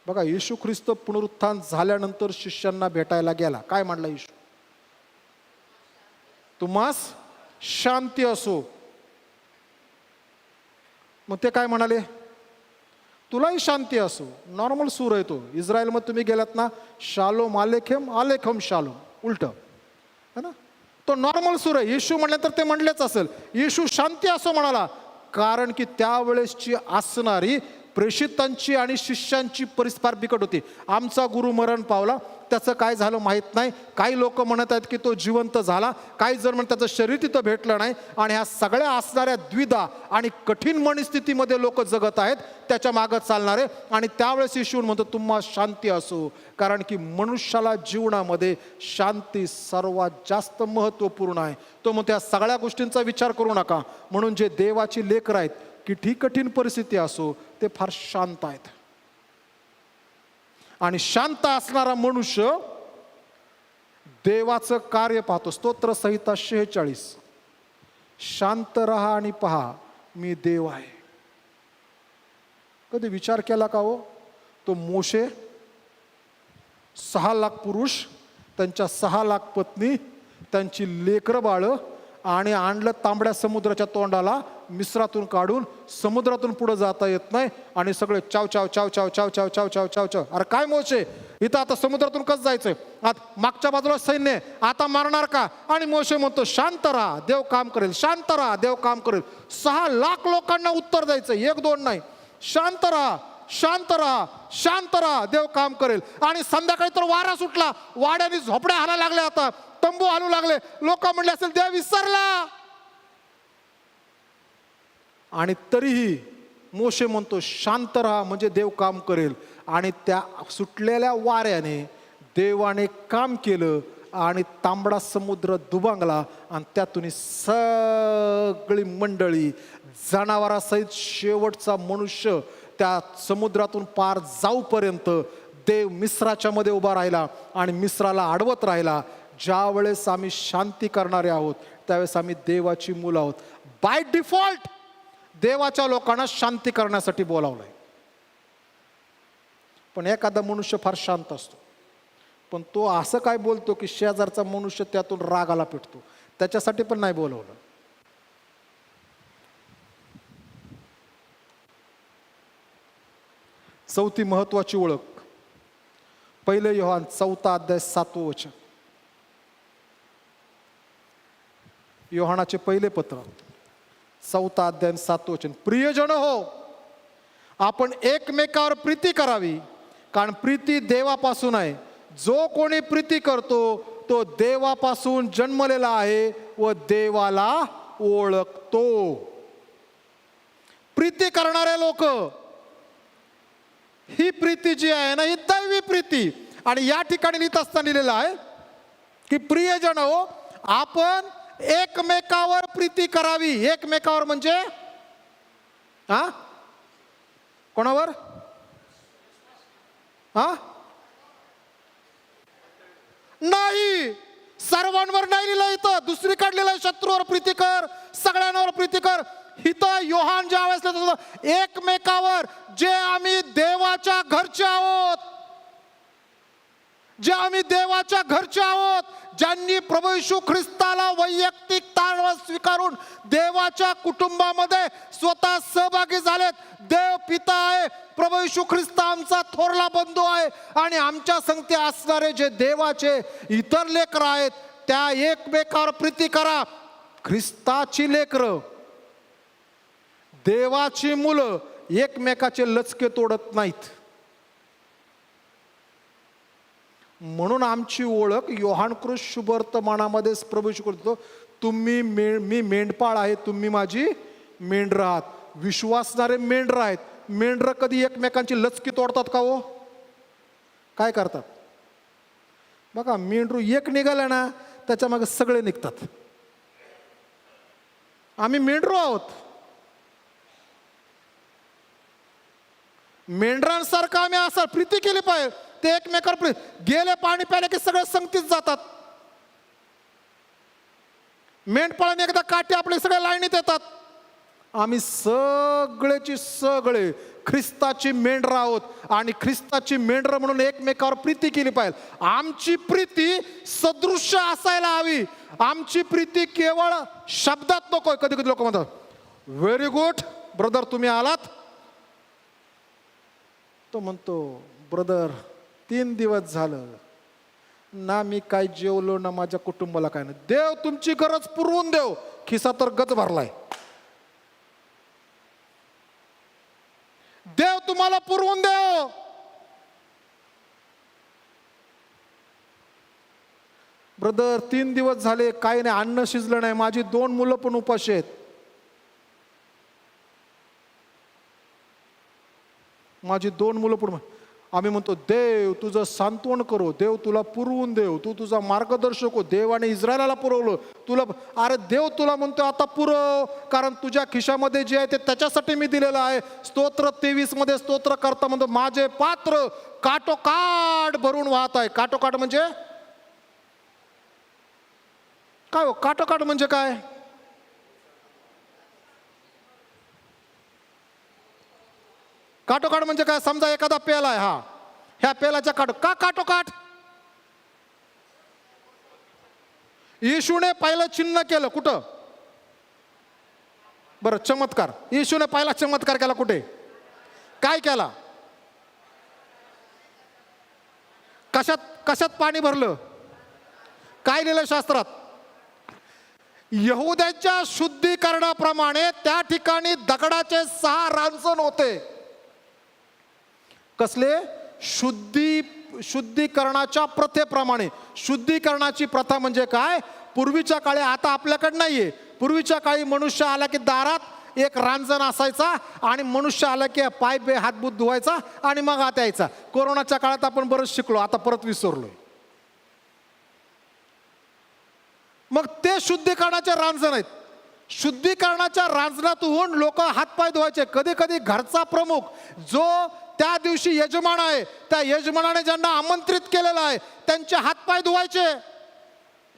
बघा, येशू ख्रिस्त पुनरुत्थान झाल्यानंतर शिष्यांना भेटायला गेला. काय म्हणला येशू? तुम्हास शांती असो. मग ते काय म्हणाले? तुलाही शांती असो. नॉर्मल सूर आहे तो. इस्रायलमध्ये तुम्ही गेलात ना, शालोम आलेखम आलेखम शालोम, उलट है ना, तो नॉर्मल सूर आहे. येशू म्हटल्यानंतर ते म्हणलेच असेल. येशू शांती असो म्हणाला, कारण की त्यावेळेसची असणारी प्रेषितांची आणि शिष्यांची परिस्थिती फार बिकट होती. आमचा गुरु मरण पावला, त्याचं काय झालं माहीत नाही. काही लोक म्हणत आहेत की तो जिवंत झाला, काही जण म्हणतात त्याचं शरीर तिथं भेटलं नाही. आणि ह्या सगळ्या असणाऱ्या द्विधा आणि कठीण मनस्थितीमध्ये लोक जगत आहेत, त्याच्या मागं चालणारे. आणि त्यावेळेस येशू म्हणतो, तुम्हा शांती असो, कारण की मनुष्याला जीवनामध्ये शांती सर्वात जास्त महत्त्वपूर्ण आहे. तो म्हणतो या सगळ्या गोष्टींचा विचार करू नका. म्हणून जे देवाची लेकरं आहेत, किती कठीण परिस्थिती असो ते फार शांत आहेत. आणि शांत असणारा मनुष्य देवाचं कार्य पाहतो. स्तोत्र संहिता 46, शांत रहा आणि पहा मी देव आहे. कधी विचार केला का हो? तो मोशे, 6 लाख पुरुष, त्यांच्या 6 लाख पत्नी, त्यांची लेकरं बाळं, आणि आणलं तांबड्या समुद्राच्या तोंडाला, मिस्रातून काढून समुद्रातून पुढे जाता येत नाही, आणि सगळे चाव चाव चाव चाव चाव चाव चाव चाव चाव चाव. अरे काय मोशे, इथं आता समुद्रातून कसं जायचंय? आता मागच्या बाजूला सैन्य, आता मारणार का? आणि मोशे म्हणतो, शांत राहा देव काम करेल, शांत राहा देव काम करेल. 6 लाख लोकांना उत्तर द्यायचं, 1-2 नाही. शांत राहा, शांत राहा, शांत राहा, देव काम करेल. आणि संध्याकाळी तर वारा सुटला, वाड्याने झोपड्या हालायला लागल्या, आता तंबू हालू लागले. लोक म्हणले असेल देव विसरला. आणि तरीही मोशे म्हणतो, शांत राहा म्हणजे देव काम करेल. आणि त्या सुटलेल्या वाऱ्याने देवाने काम केलं, आणि तांबडा समुद्र दुबांगला, आणि त्यातून सगळी मंडळी जनावरासहित शेवटचा मनुष्य त्या समुद्रातून पार जाऊपर्यंत देव मिस्राच्या मध्ये उभा राहिला आणि मिस्राला अडवत राहिला. ज्या वेळेस आम्ही शांती करणारे आहोत त्यावेळेस आम्ही देवाची मुलं आहोत. बाय डिफॉल्ट देवाच्या लोकांना शांती करण्यासाठी बोलावलंय. पण एखादा मनुष्य फार शांत असतो, पण तो असं काय बोलतो की शेजारचा मनुष्य त्यातून रागाला पेटतो. त्याच्यासाठी पण नाही बोलवलं. चौथी महत्वाची ओळख, 1 योहान 4 अध्याय 7 वचन. योहानाचे पहिले पत्र 4 अध्याय 7 वचन. प्रियजन हो, आपण एकमेकावर प्रीती करावी, कारण प्रीती देवापासून आहे. जो कोणी प्रीती करतो तो देवापासून जन्मलेला आहे व देवाला ओळखतो. प्रीती करणारे लोक, ही प्रीती जी आहे ना, ही दैवी प्रीती. आणि या ठिकाणी लिहित असताना लिहिलेलं आहे की प्रियजन हो, आपण एकमेकावर प्रीती करावी. एकमेकावर म्हणजे हा, कोणावर? हा, नाही, सर्वांवर नाही लिहिलं इथं. दुसरीकडे लिहिलं शत्रूवर प्रीती कर, सगळ्यांवर प्रीती कर. इथं योहान ज्या वेळेस लिहितो एकमेकावर, जे आम्ही देवाच्या घरचे आहोत, जे आम्ही देवाच्या घरचे आहोत, ज्यांनी प्रभू येशू ख्रिस्ताला वैयक्तिक तारण स्वीकारून देवाच्या कुटुंबामध्ये स्वतः सहभागी झालेत. देव पिता आहे, प्रभू येशू ख्रिस्त आमचा थोरला बंधू आहे, आणि आमच्या संगती असणारे जे देवाचे इतर लेकरं आहेत त्या एकमेकावर प्रीती करा. ख्रिस्ताची लेकरं, देवाची मुलं एकमेकाचे लचके तोडत नाहीत. म्हणून आमची ओळख योहान कृष्ण शुभवर्तमानामध्ये प्रभू शिकवतो, तुम्ही मी मेंढपाळ आहे, तुम्ही माझी मेंढरं आहात. विश्वासणारे मेंढरं आहेत. मेंढरं कधी एकमेकांची लचकी तोडतात का हो? काय करतात बघा, मेंढरू एक निघालं ना त्याच्या मागे सगळे निघतात. आम्ही मेंढरू आहोत. मेंढरांसारखं आम्ही असं प्रीती केली पाहिजे. ते एकमेकावर गेले पाणी प्याले की सगळे संगतीत जातात. मेंढपाळाने एकदा काठी आपले सगळे लाईनीत येतात. आम्ही सगळेची सगळे ख्रिस्ताची मेंढरं आहोत आणि ख्रिस्ताची मेंढरं म्हणून एकमेकावर प्रीती केली पाहिजे. आमची प्रीती सदृश्य असायला हवी. आमची प्रीती केवळ शब्दात नकोय. कधी कधी लोक म्हणतात, व्हेरी गुड ब्रदर तुम्ही आलात. तो म्हणतो, ब्रदर 3 दिवस झालं ना मी काय जेवलो ना माझ्या कुटुंबाला काय नाही. देव तुमची गरज पुरवून देव, खिसा तर गज भरलाय. देव तुम्हाला पुरवून देव. ब्रदर 3 दिवस झाले काही नाही, अन्न शिजलं नाही, माझी 2 मुलं पण उपाशी आहेत. माझी 2 मुलं पण. आम्ही म्हणतो देव तुझं सांत्वन करो, देव तुला पुरवून देव, तू तुझा मार्गदर्शक हो. देवाने इस्रायलाला पुरवलं तुला. अरे देव तुला म्हणतो आता पुरव, कारण तुझ्या खिशामध्ये जे आहे ते त्याच्यासाठी मी दिलेलं आहे. स्तोत्र 23 मध्ये स्तोत्र करता म्हणतो, माझे पात्र काटोकाट भरून वाहत आहे. काटोकाट म्हणजे काय हो? काटोकाट म्हणजे काय? काटोकाट म्हणजे काय? समजा एखादा पेला आहे, हा ह्या पेलाच्या का काटोकाट? येशूने पहिलं चिन्ह केलं कुठं? बरं, चमत्कार. येशूने पहिला चमत्कार केला कुठे? काय केला? कशात पाणी भरलं? काय लिहिलं शास्त्रात? यहुद्यांच्या शुद्धीकरणाप्रमाणे त्या ठिकाणी दगडाचे 6 रांजण होते. कसले? शुद्धीकरणाच्या प्रथेप्रमाणे. शुद्धीकरणाची प्रथा म्हणजे काय? पूर्वीच्या काळी, आता आपल्याकडे नाहीये, पूर्वीच्या काळी मनुष्य आला की दारात एक रांजण असायचा आणि मनुष्य आला की पाय बे हातबूत धुवायचा आणि मग आत यायचा. कोरोनाच्या काळात आपण बरंच शिकलो, आता परत विसरलोय. मग ते शुद्धीकरणाचे रांजण आहेत. शुद्धीकरणाच्या रांजणातून लोक हातपाय धुवायचे. कधी कधी घरचा प्रमुख जो त्या दिवशी यजमान आहे, त्या यजमानाने ज्यांना आमंत्रित केलेलं आहे त्यांचे हातपाय धुवायचे.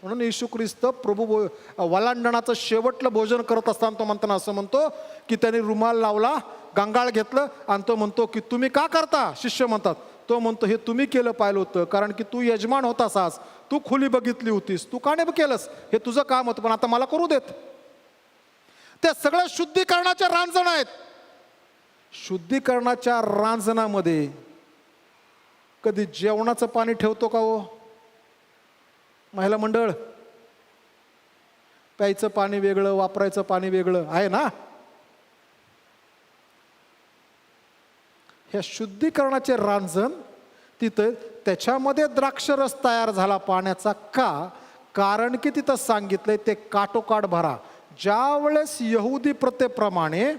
म्हणून येशू ख्रिस्त प्रभू वलांडणाचं शेवटलं भोजन करत असताना तो म्हणताना असं म्हणतो की त्यांनी रुमाल लावला, गंगाळ घेतलं आणि तो म्हणतो की तुम्ही का करता? शिष्य म्हणतात. तो म्हणतो हे तुम्ही केलं पाहिलं होतं, कारण की तू यजमान होतास, आज तू खोली बघितली होतीस, तू का नाही केलंस? हे तुझं काम होतं, पण आता मला करू देत. ते सगळे शुद्धीकरणाचे रांजण आहेत. शुद्धीकरणाच्या रांजणामध्ये कधी जेवणाचं पाणी ठेवतो का हो? महिला मंडळ, प्यायचं पाणी वेगळं, वापरायचं पाणी वेगळं आहे ना. ह्या शुद्धीकरणाचे रांजण तिथं, त्याच्यामध्ये द्राक्षरस तयार झाला पाण्याचा. का? कारण की तिथं सांगितलंय ते काटोकाट भरा. ज्या वेळेस यहुदी प्रथेप्रमाणे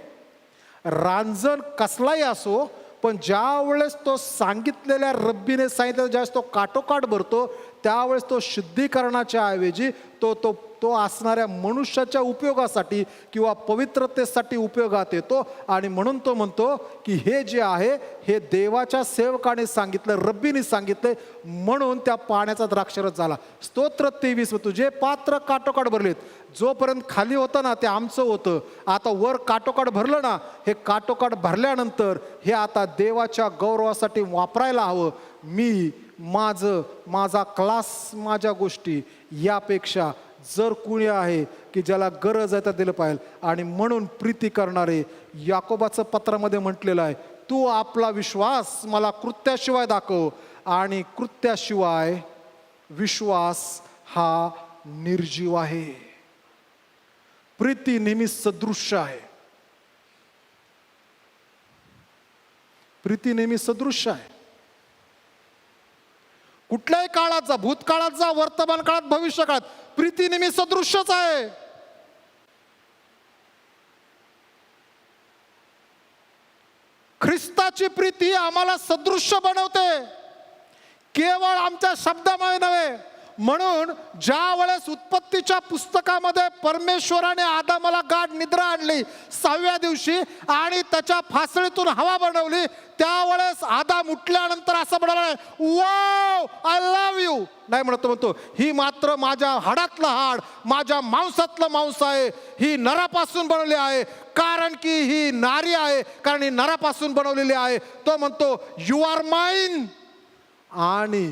रांजण कसलाही असो, पण ज्या वेळेस तो सांगितलेल्या रब्बीने सांगितलं, ज्यावेळेस तो काटोकाट भरतो त्यावेळेस तो शुद्धीकरणाच्या ऐवजी तो असणाऱ्या मनुष्याच्या उपयोगासाठी किंवा पवित्रतेसाठी उपयोगात येतो. आणि म्हणून तो म्हणतो की हे जे आहे हे देवाच्या सेवकाने सांगितलं, रब्बीने सांगितलंय, म्हणून त्या पाण्याचा द्राक्षरस झाला. स्तोत्र 23, तुझे पात्र काटोकाट भरलेत. जोपर्यंत खाली होतं ना ते आमचं होतं, आता वर काटोकाट भरलं ना, हे काटोकाट भरल्यानंतर हे आता देवाच्या गौरवासाठी वापरायला हवं. मी माझा क्लास, माझ्या गोष्टी यापेक्षा जर कुणी आहे की ज्याला गरज आहे तर दिलं पाहिजे. आणि म्हणून प्रीती करणारे, याकोबाचं पत्रामध्ये म्हटलेलं आहे, तू आपला विश्वास मला कृत्याशिवाय दाखव, आणि कृत्याशिवाय विश्वास हा निर्जीव आहे. प्रीती नेहमी सदृश्य आहे. प्रीती नेहमी सदृश्य आहे. कुठल्याही काळात जा, भूतकाळात जा, वर्तमान काळात, भविष्य काळात, प्रीती नेहमी सदृश्यच आहे. ख्रिस्ताची प्रीती आम्हाला सदृश्य बनवते, केवळ आमच्या शब्दामुळे नव्हे. म्हणून ज्या वेळेस उत्पत्तीच्या पुस्तकामध्ये परमेश्वराने आदामाला गाढ निद्रा आणली 6व्या दिवशी आणि त्याच्या फासळीतून हवा बनवली, त्यावेळेस आदाम उठल्यानंतर असं म्हणाला, वाव आय लव्ह यू नाही म्हणत, म्हणतो ही मात्र माझ्या हाडातलं हाड, माझ्या मांसातलं मांस आहे, ही नरापासून बनवली आहे, कारण की ही नारी आहे, कारण ही नरापासून बनवलेली आहे. तो म्हणतो यू आर माइन. आणि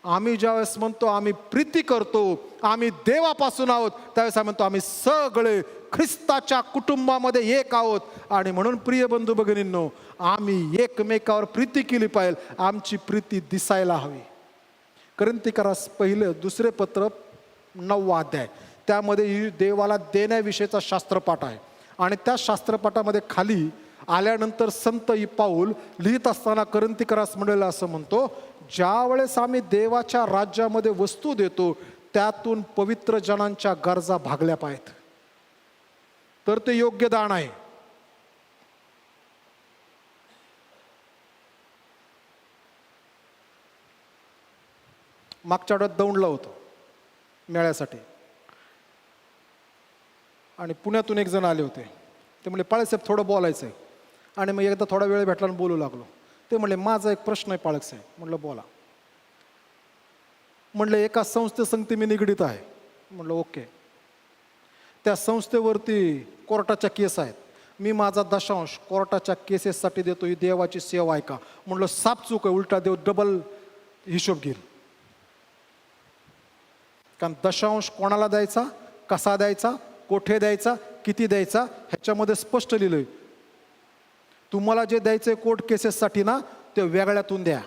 आम्ही ज्यावेळेस म्हणतो आम्ही प्रीती करतो, आम्ही देवापासून आहोत, त्यावेळेस आम्ही म्हणतो आम्ही सगळे ख्रिस्ताच्या कुटुंबामध्ये एक आहोत. आणि म्हणून प्रिय बंधू भगिनींनो, आम्ही एकमेकावर प्रीती केली पाहिजे. आमची प्रीती दिसायला हवी. कोरिन्थीकरास पहिलं 2 पत्र 9वा अध्याय, त्यामध्ये देवाला देण्याविषयीचा शास्त्रपाठ आहे. आणि त्या शास्त्रपाठामध्ये खाली आल्यानंतर संत पाऊल लिहित असताना कोरिन्थीकरास मंडळीला असं म्हणतो, ज्या वेळेस आम्ही देवाच्या राज्यामध्ये वस्तू देतो, त्यातून पवित्र जनांच्या गरजा भागल्या पाहिजेत, तर ते योग्य दान आहे. मागच्या आठवड्यात दौंडला होतो मेळ्यासाठी, आणि पुण्यातून एक जण आले होते. ते म्हणले पाळेसाहेब थोडं बोलायचं आहे. आणि मग एकदा थोडा वेळ भेटला आणि बोलू लागलो. ते म्हणले माझा एक प्रश्न आहे पाळक साहेब. म्हटलं बोला. म्हटलं एका संस्थेसंगती मी निगडीत आहे. म्हटलं ओके. त्या संस्थेवरती कोर्टाच्या केस आहेत. मी माझा दशांश कोर्टाच्या केसेससाठी देतो, ही देवाची सेवा आहे का? म्हटलं साप चूक आहे, उलटा देव डबल हिशोब घेईल. कारण दशांश कोणाला द्यायचा, कसा द्यायचा, कोठे द्यायचा, किती द्यायचा, ह्याच्यामध्ये स्पष्ट लिहिलंय. तुम्हाला जे द्यायचंय कोर्ट केसेससाठी ना, ते वेगळ्यातून द्या.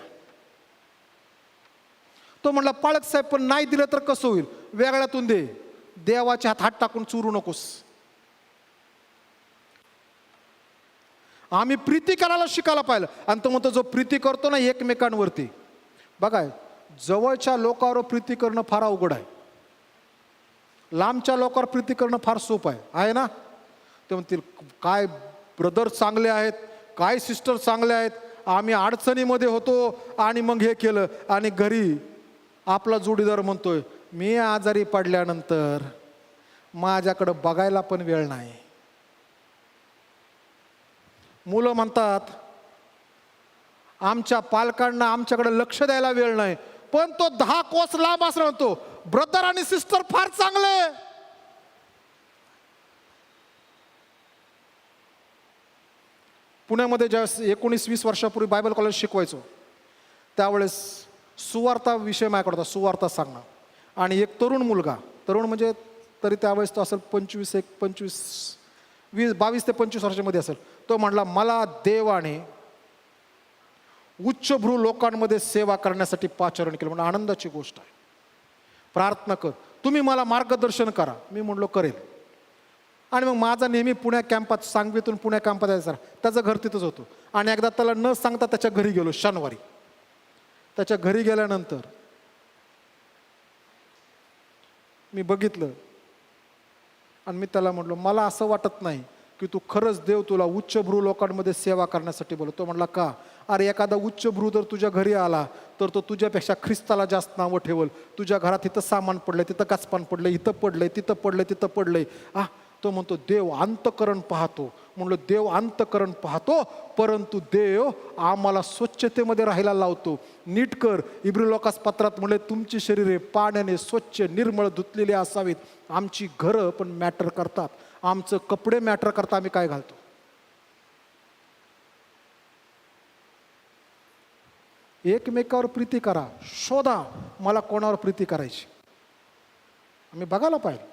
तो म्हणला पाळक साहेब पण नाही दिलं तर कसं होईल? वेगळ्यातून दे, देवाच्या हात टाकून चुरू नकोस. आम्ही प्रीती करायला शिकायला पाहिलं. आणि तो म्हणतो जो प्रीती करतो ना एकमेकांवरती, बघा जवळच्या लोकांवर प्रीती करणं फार अवघड आहे, लांबच्या लोकांवर प्रीती करणं फार सोपं आहे ना. ते म्हणतील काय ब्रदर चांगले आहेत, काय सिस्टर चांगले आहेत, आम्ही अडचणीमध्ये होतो आणि मग हे केलं. आणि घरी आपला जोडीदार म्हणतोय मी आजारी पडल्यानंतर माझ्याकडं बघायला पण वेळ नाही. मुलं म्हणतात आमच्या पालकांना आमच्याकडे लक्ष द्यायला वेळ नाही, पण तो 10 कोस लांब असं म्हणतो ब्रदर आणि सिस्टर फार चांगले. पुण्यामध्ये ज्यावेळेस 19-20 वर्षापूर्वी बायबल कॉलेज शिकवायचो, त्यावेळेस सुवार्ता विषय माझ्याकडे होता, सुवार्ता सांगणं. आणि एक तरुण मुलगा, तरुण म्हणजे तरी त्यावेळेस तो असेल 22 ते 25 वर्षामध्ये असेल, तो म्हणला मला देवाने उच्चभ्रू लोकांमध्ये सेवा करण्यासाठी पाचारण केलं. म्हणजे आनंदाची गोष्ट आहे. प्रार्थना कर, तुम्ही मला मार्गदर्शन करा. मी म्हणलो करेल. आणि मग माझा नेहमी पुण्या कॅम्पात, सांगवीतून पुण्या कॅम्पात यायचा, त्याचं घर तिथंच होतं. आणि एकदा त्याला न सांगता त्याच्या घरी गेलो शनिवारी. त्याच्या घरी गेल्यानंतर मी बघितलं आणि मी त्याला म्हटलं मला असं वाटत नाही की तू खरंच देव तुला उच्चभ्रू लोकांमध्ये सेवा करण्यासाठी बोलतो. तो म्हणला का? अरे एखादा उच्चभ्रू जर तुझ्या घरी आला तर तो तुझ्यापेक्षा ख्रिस्ताला जास्त नावं ठेवल. तुझ्या घरात इथं सामान पडलंय, तिथं काचपान पडलंय, इथं पडलंय, तिथं पडलंय, तिथं पडलंय. तो म्हणतो देव अंतकरण पाहतो. म्हणलं देव अंतकरण पाहतो, परंतु देव आम्हाला स्वच्छतेमध्ये राहायला लावतो. नीट कर. इब्री लोकास पत्रात म्हणले तुमची शरीरे पाण्याने स्वच्छ निर्मळ धुतलेली असावीत. आमची घरं पण मॅटर करतात, आमचं कपडे मॅटर करतात, आम्ही काय घालतो. एकमेकावर प्रीती करा, शोधा मला कोणावर प्रीती करायची. आम्ही बघायला पाहिजे.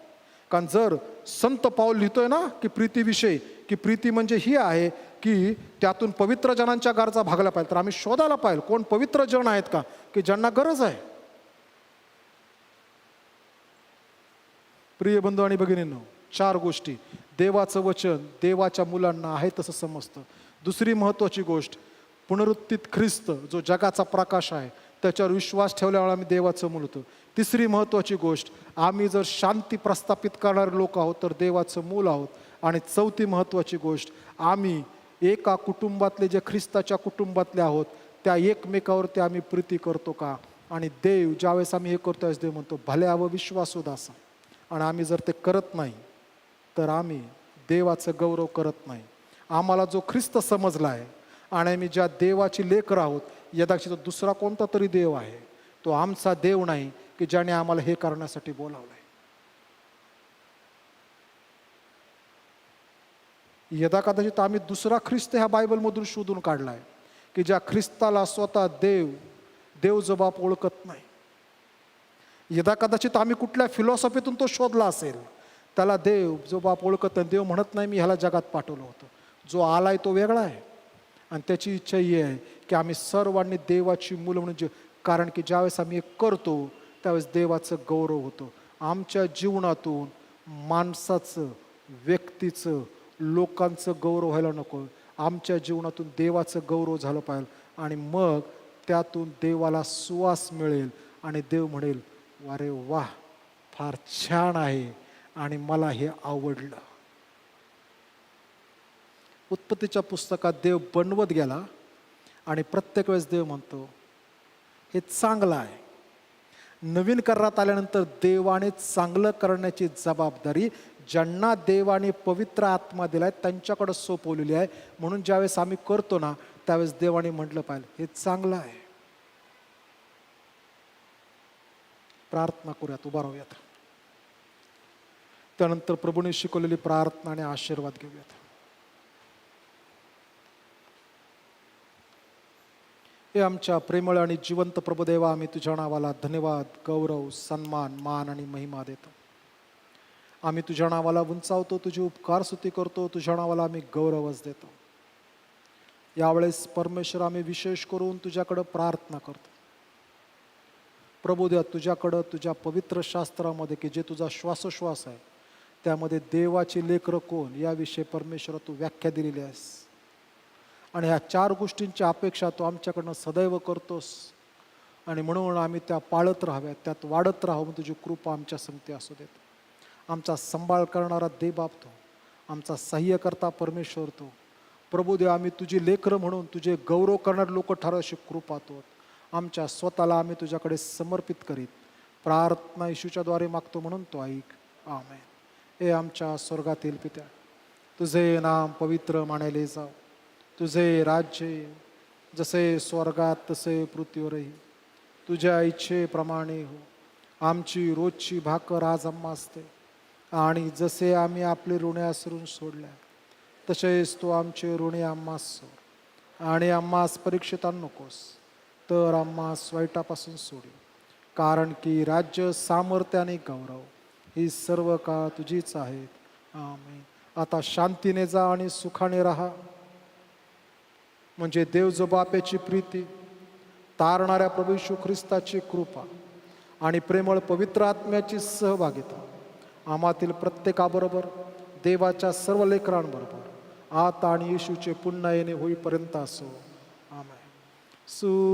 कारण जर संत पाऊल लिहितोय ना की प्रीतीविषयी, की प्रीती म्हणजे ही आहे की त्यातून पवित्र जनांच्या गरजा भागल्या पाहिजे, तर आम्ही शोधायला पाहिजे कोण पवित्र जन आहेत का की ज्यांना गरज आहे. प्रिय बंधू आणि भगिनींनो, 4 गोष्टी. देवाचं वचन देवाच्या मुलांना आहे तसं समजतं. दुसरी महत्त्वाची गोष्ट, पुनरुत्थित ख्रिस्त जो जगाचा प्रकाश आहे त्याच्यावर विश्वास ठेवल्यावर आम्ही देवाचं मूल होतो. तिसरी महत्त्वाची गोष्ट, आम्ही जर शांती प्रस्थापित करणारे लोक आहोत तर देवाचं मूल आहोत. आणि चौथी महत्त्वाची गोष्ट, आम्ही एका कुटुंबातले जे ख्रिस्ताच्या कुटुंबातले आहोत त्या एकमेकावरती आम्ही प्रीती करतो का. आणि देव ज्यावेळेस आम्ही हे करतो देव म्हणतो भल्या व विश्वासू दासा. आणि आम्ही जर ते करत नाही तर आम्ही देवाचं गौरव करत नाही. आम्हाला जो ख्रिस्त समजला आहे आणि आम्ही ज्या देवाची लेकरं आहोत, यदाचित दुसरा कोणता तरी देव आहे, तो आमचा देव नाही की ज्याने आम्हाला हे करण्यासाठी बोलावलं आहे. यदा कदाचित आम्ही दुसरा ख्रिस्त ह्या बायबलमधून शोधून काढला आहे की ज्या ख्रिस्ताला स्वतः देव जो बाप ओळखत नाही. यदा कदाचित आम्ही कुठल्या फिलॉसॉफीतून तो शोधला असेल, त्याला देव जो बाप ओळखत नाही. देव म्हणत नाही मी ह्याला जगात पाठवलं होतं. जो आलाय तो वेगळा आहे आणि त्याची इच्छा ही आहे की आम्ही सर्वांनी देवाची मुलं म्हणून कारण की ज्यावेळेस आम्ही हे करतो त्यावेळेस देवाचं गौरव होतो. आमच्या जीवनातून माणसाचं, व्यक्तीचं, लोकांचं गौरव व्हायला नको. आमच्या जीवनातून देवाचं गौरव झालं पाहिजे आणि मग त्यातून देवाला सुवास मिळेल आणि देव म्हणेल अरे वाह, फार छान आहे आणि मला हे आवडलं. उत्पत्तीच्या पुस्तकात देव बनवत गेला आणि प्रत्येक वेळेस देव म्हणतो हे चांगलं आहे. नवीन करण्यात आल्यानंतर देवाने चांगलं करण्याची जबाबदारी ज्यांना देवाने पवित्र आत्मा दिलाय त्यांच्याकडे सोपवलेली आहे. म्हणून ज्यावेळेस आम्ही करतो ना त्यावेळेस देवाने म्हटलं पाहिजे हे चांगलं आहे. प्रार्थना करूयात, उभा राहूयात. त्यानंतर प्रभूने शिकवलेली प्रार्थना आणि आशीर्वाद घेऊयात. हे आमच्या प्रेमळ आणि जिवंत प्रभुदेवा, आम्ही तुझ्या नावाला धन्यवाद, गौरव, सन्मान, मान आणि महिमा देतो. आम्ही तुझ्या नावाला उंचावतो, तुझी उपकार स्तुती करतो, तुझ्या नावाला आम्ही गौरवच देतो. यावेळेस परमेश्वर आम्ही विशेष करून तुझ्याकडं प्रार्थना करतो. प्रभू द्या तुझ्याकडं तुझ्या पवित्र शास्त्रामध्ये की जे तुझा श्वासोश्वास आहे त्यामध्ये देवाची लेकरं कोण याविषयी परमेश्वर तू व्याख्या दिलेली आहेस. आणि ह्या 4 गोष्टींची अपेक्षा तू आमच्याकडनं सदैव करतोस आणि म्हणून आम्ही त्या पाळत राहाव्यात, त्यात वाढत राहावं. तुझी कृपा आमच्या संगती असू देत. आमचा संभाळ करणारा देव बाप तो, आमचा सहाय्यकर्ता परमेश्वर तो. प्रभू देव आम्ही तुझी लेकरं म्हणून तुझे गौरव करणारे लोक ठरव अशी कृपा तो. आमच्या स्वतःला आम्ही तुझ्याकडे समर्पित करीत प्रार्थना येशूच्या द्वारे मागतो म्हणून तो ऐक. आमेन. हे आमच्या स्वर्गातील पित्या, तुझे नाम पवित्र मानले जाव. तुझे राज्य जसे स्वर्गात तसे पृथ्वीवरही तुझ्या इच्छेप्रमाणे हो. आमची रोजची भाकर आज आम्हा असते आणि जसे आम्ही आपले ऋणे असरून सोडल्या तसेच तू आमचे ऋणे आम्हास सोड आणि आम्हास परीक्षेत आणू नकोस तर आम्हास वाईटापासून सोडी. कारण की राज्य, सामर्थ्य आणि गौरव ही सर्व काळ तुझीच आहेत. आमेन. आता शांतीने जा आणि सुखाने राहा. म्हणजे देव जो बापाची प्रीती, तारणाऱ्या प्रभू येशू ख्रिस्ताची कृपा आणि प्रेमळ पवित्र आत्म्याची सहभागिता आम्हातील प्रत्येकाबरोबर, देवाच्या सर्व लेकरांबरोबर आता आणि येशूचे पुन्हा येणे होईपर्यंत असो. आमेन. सुवंद्य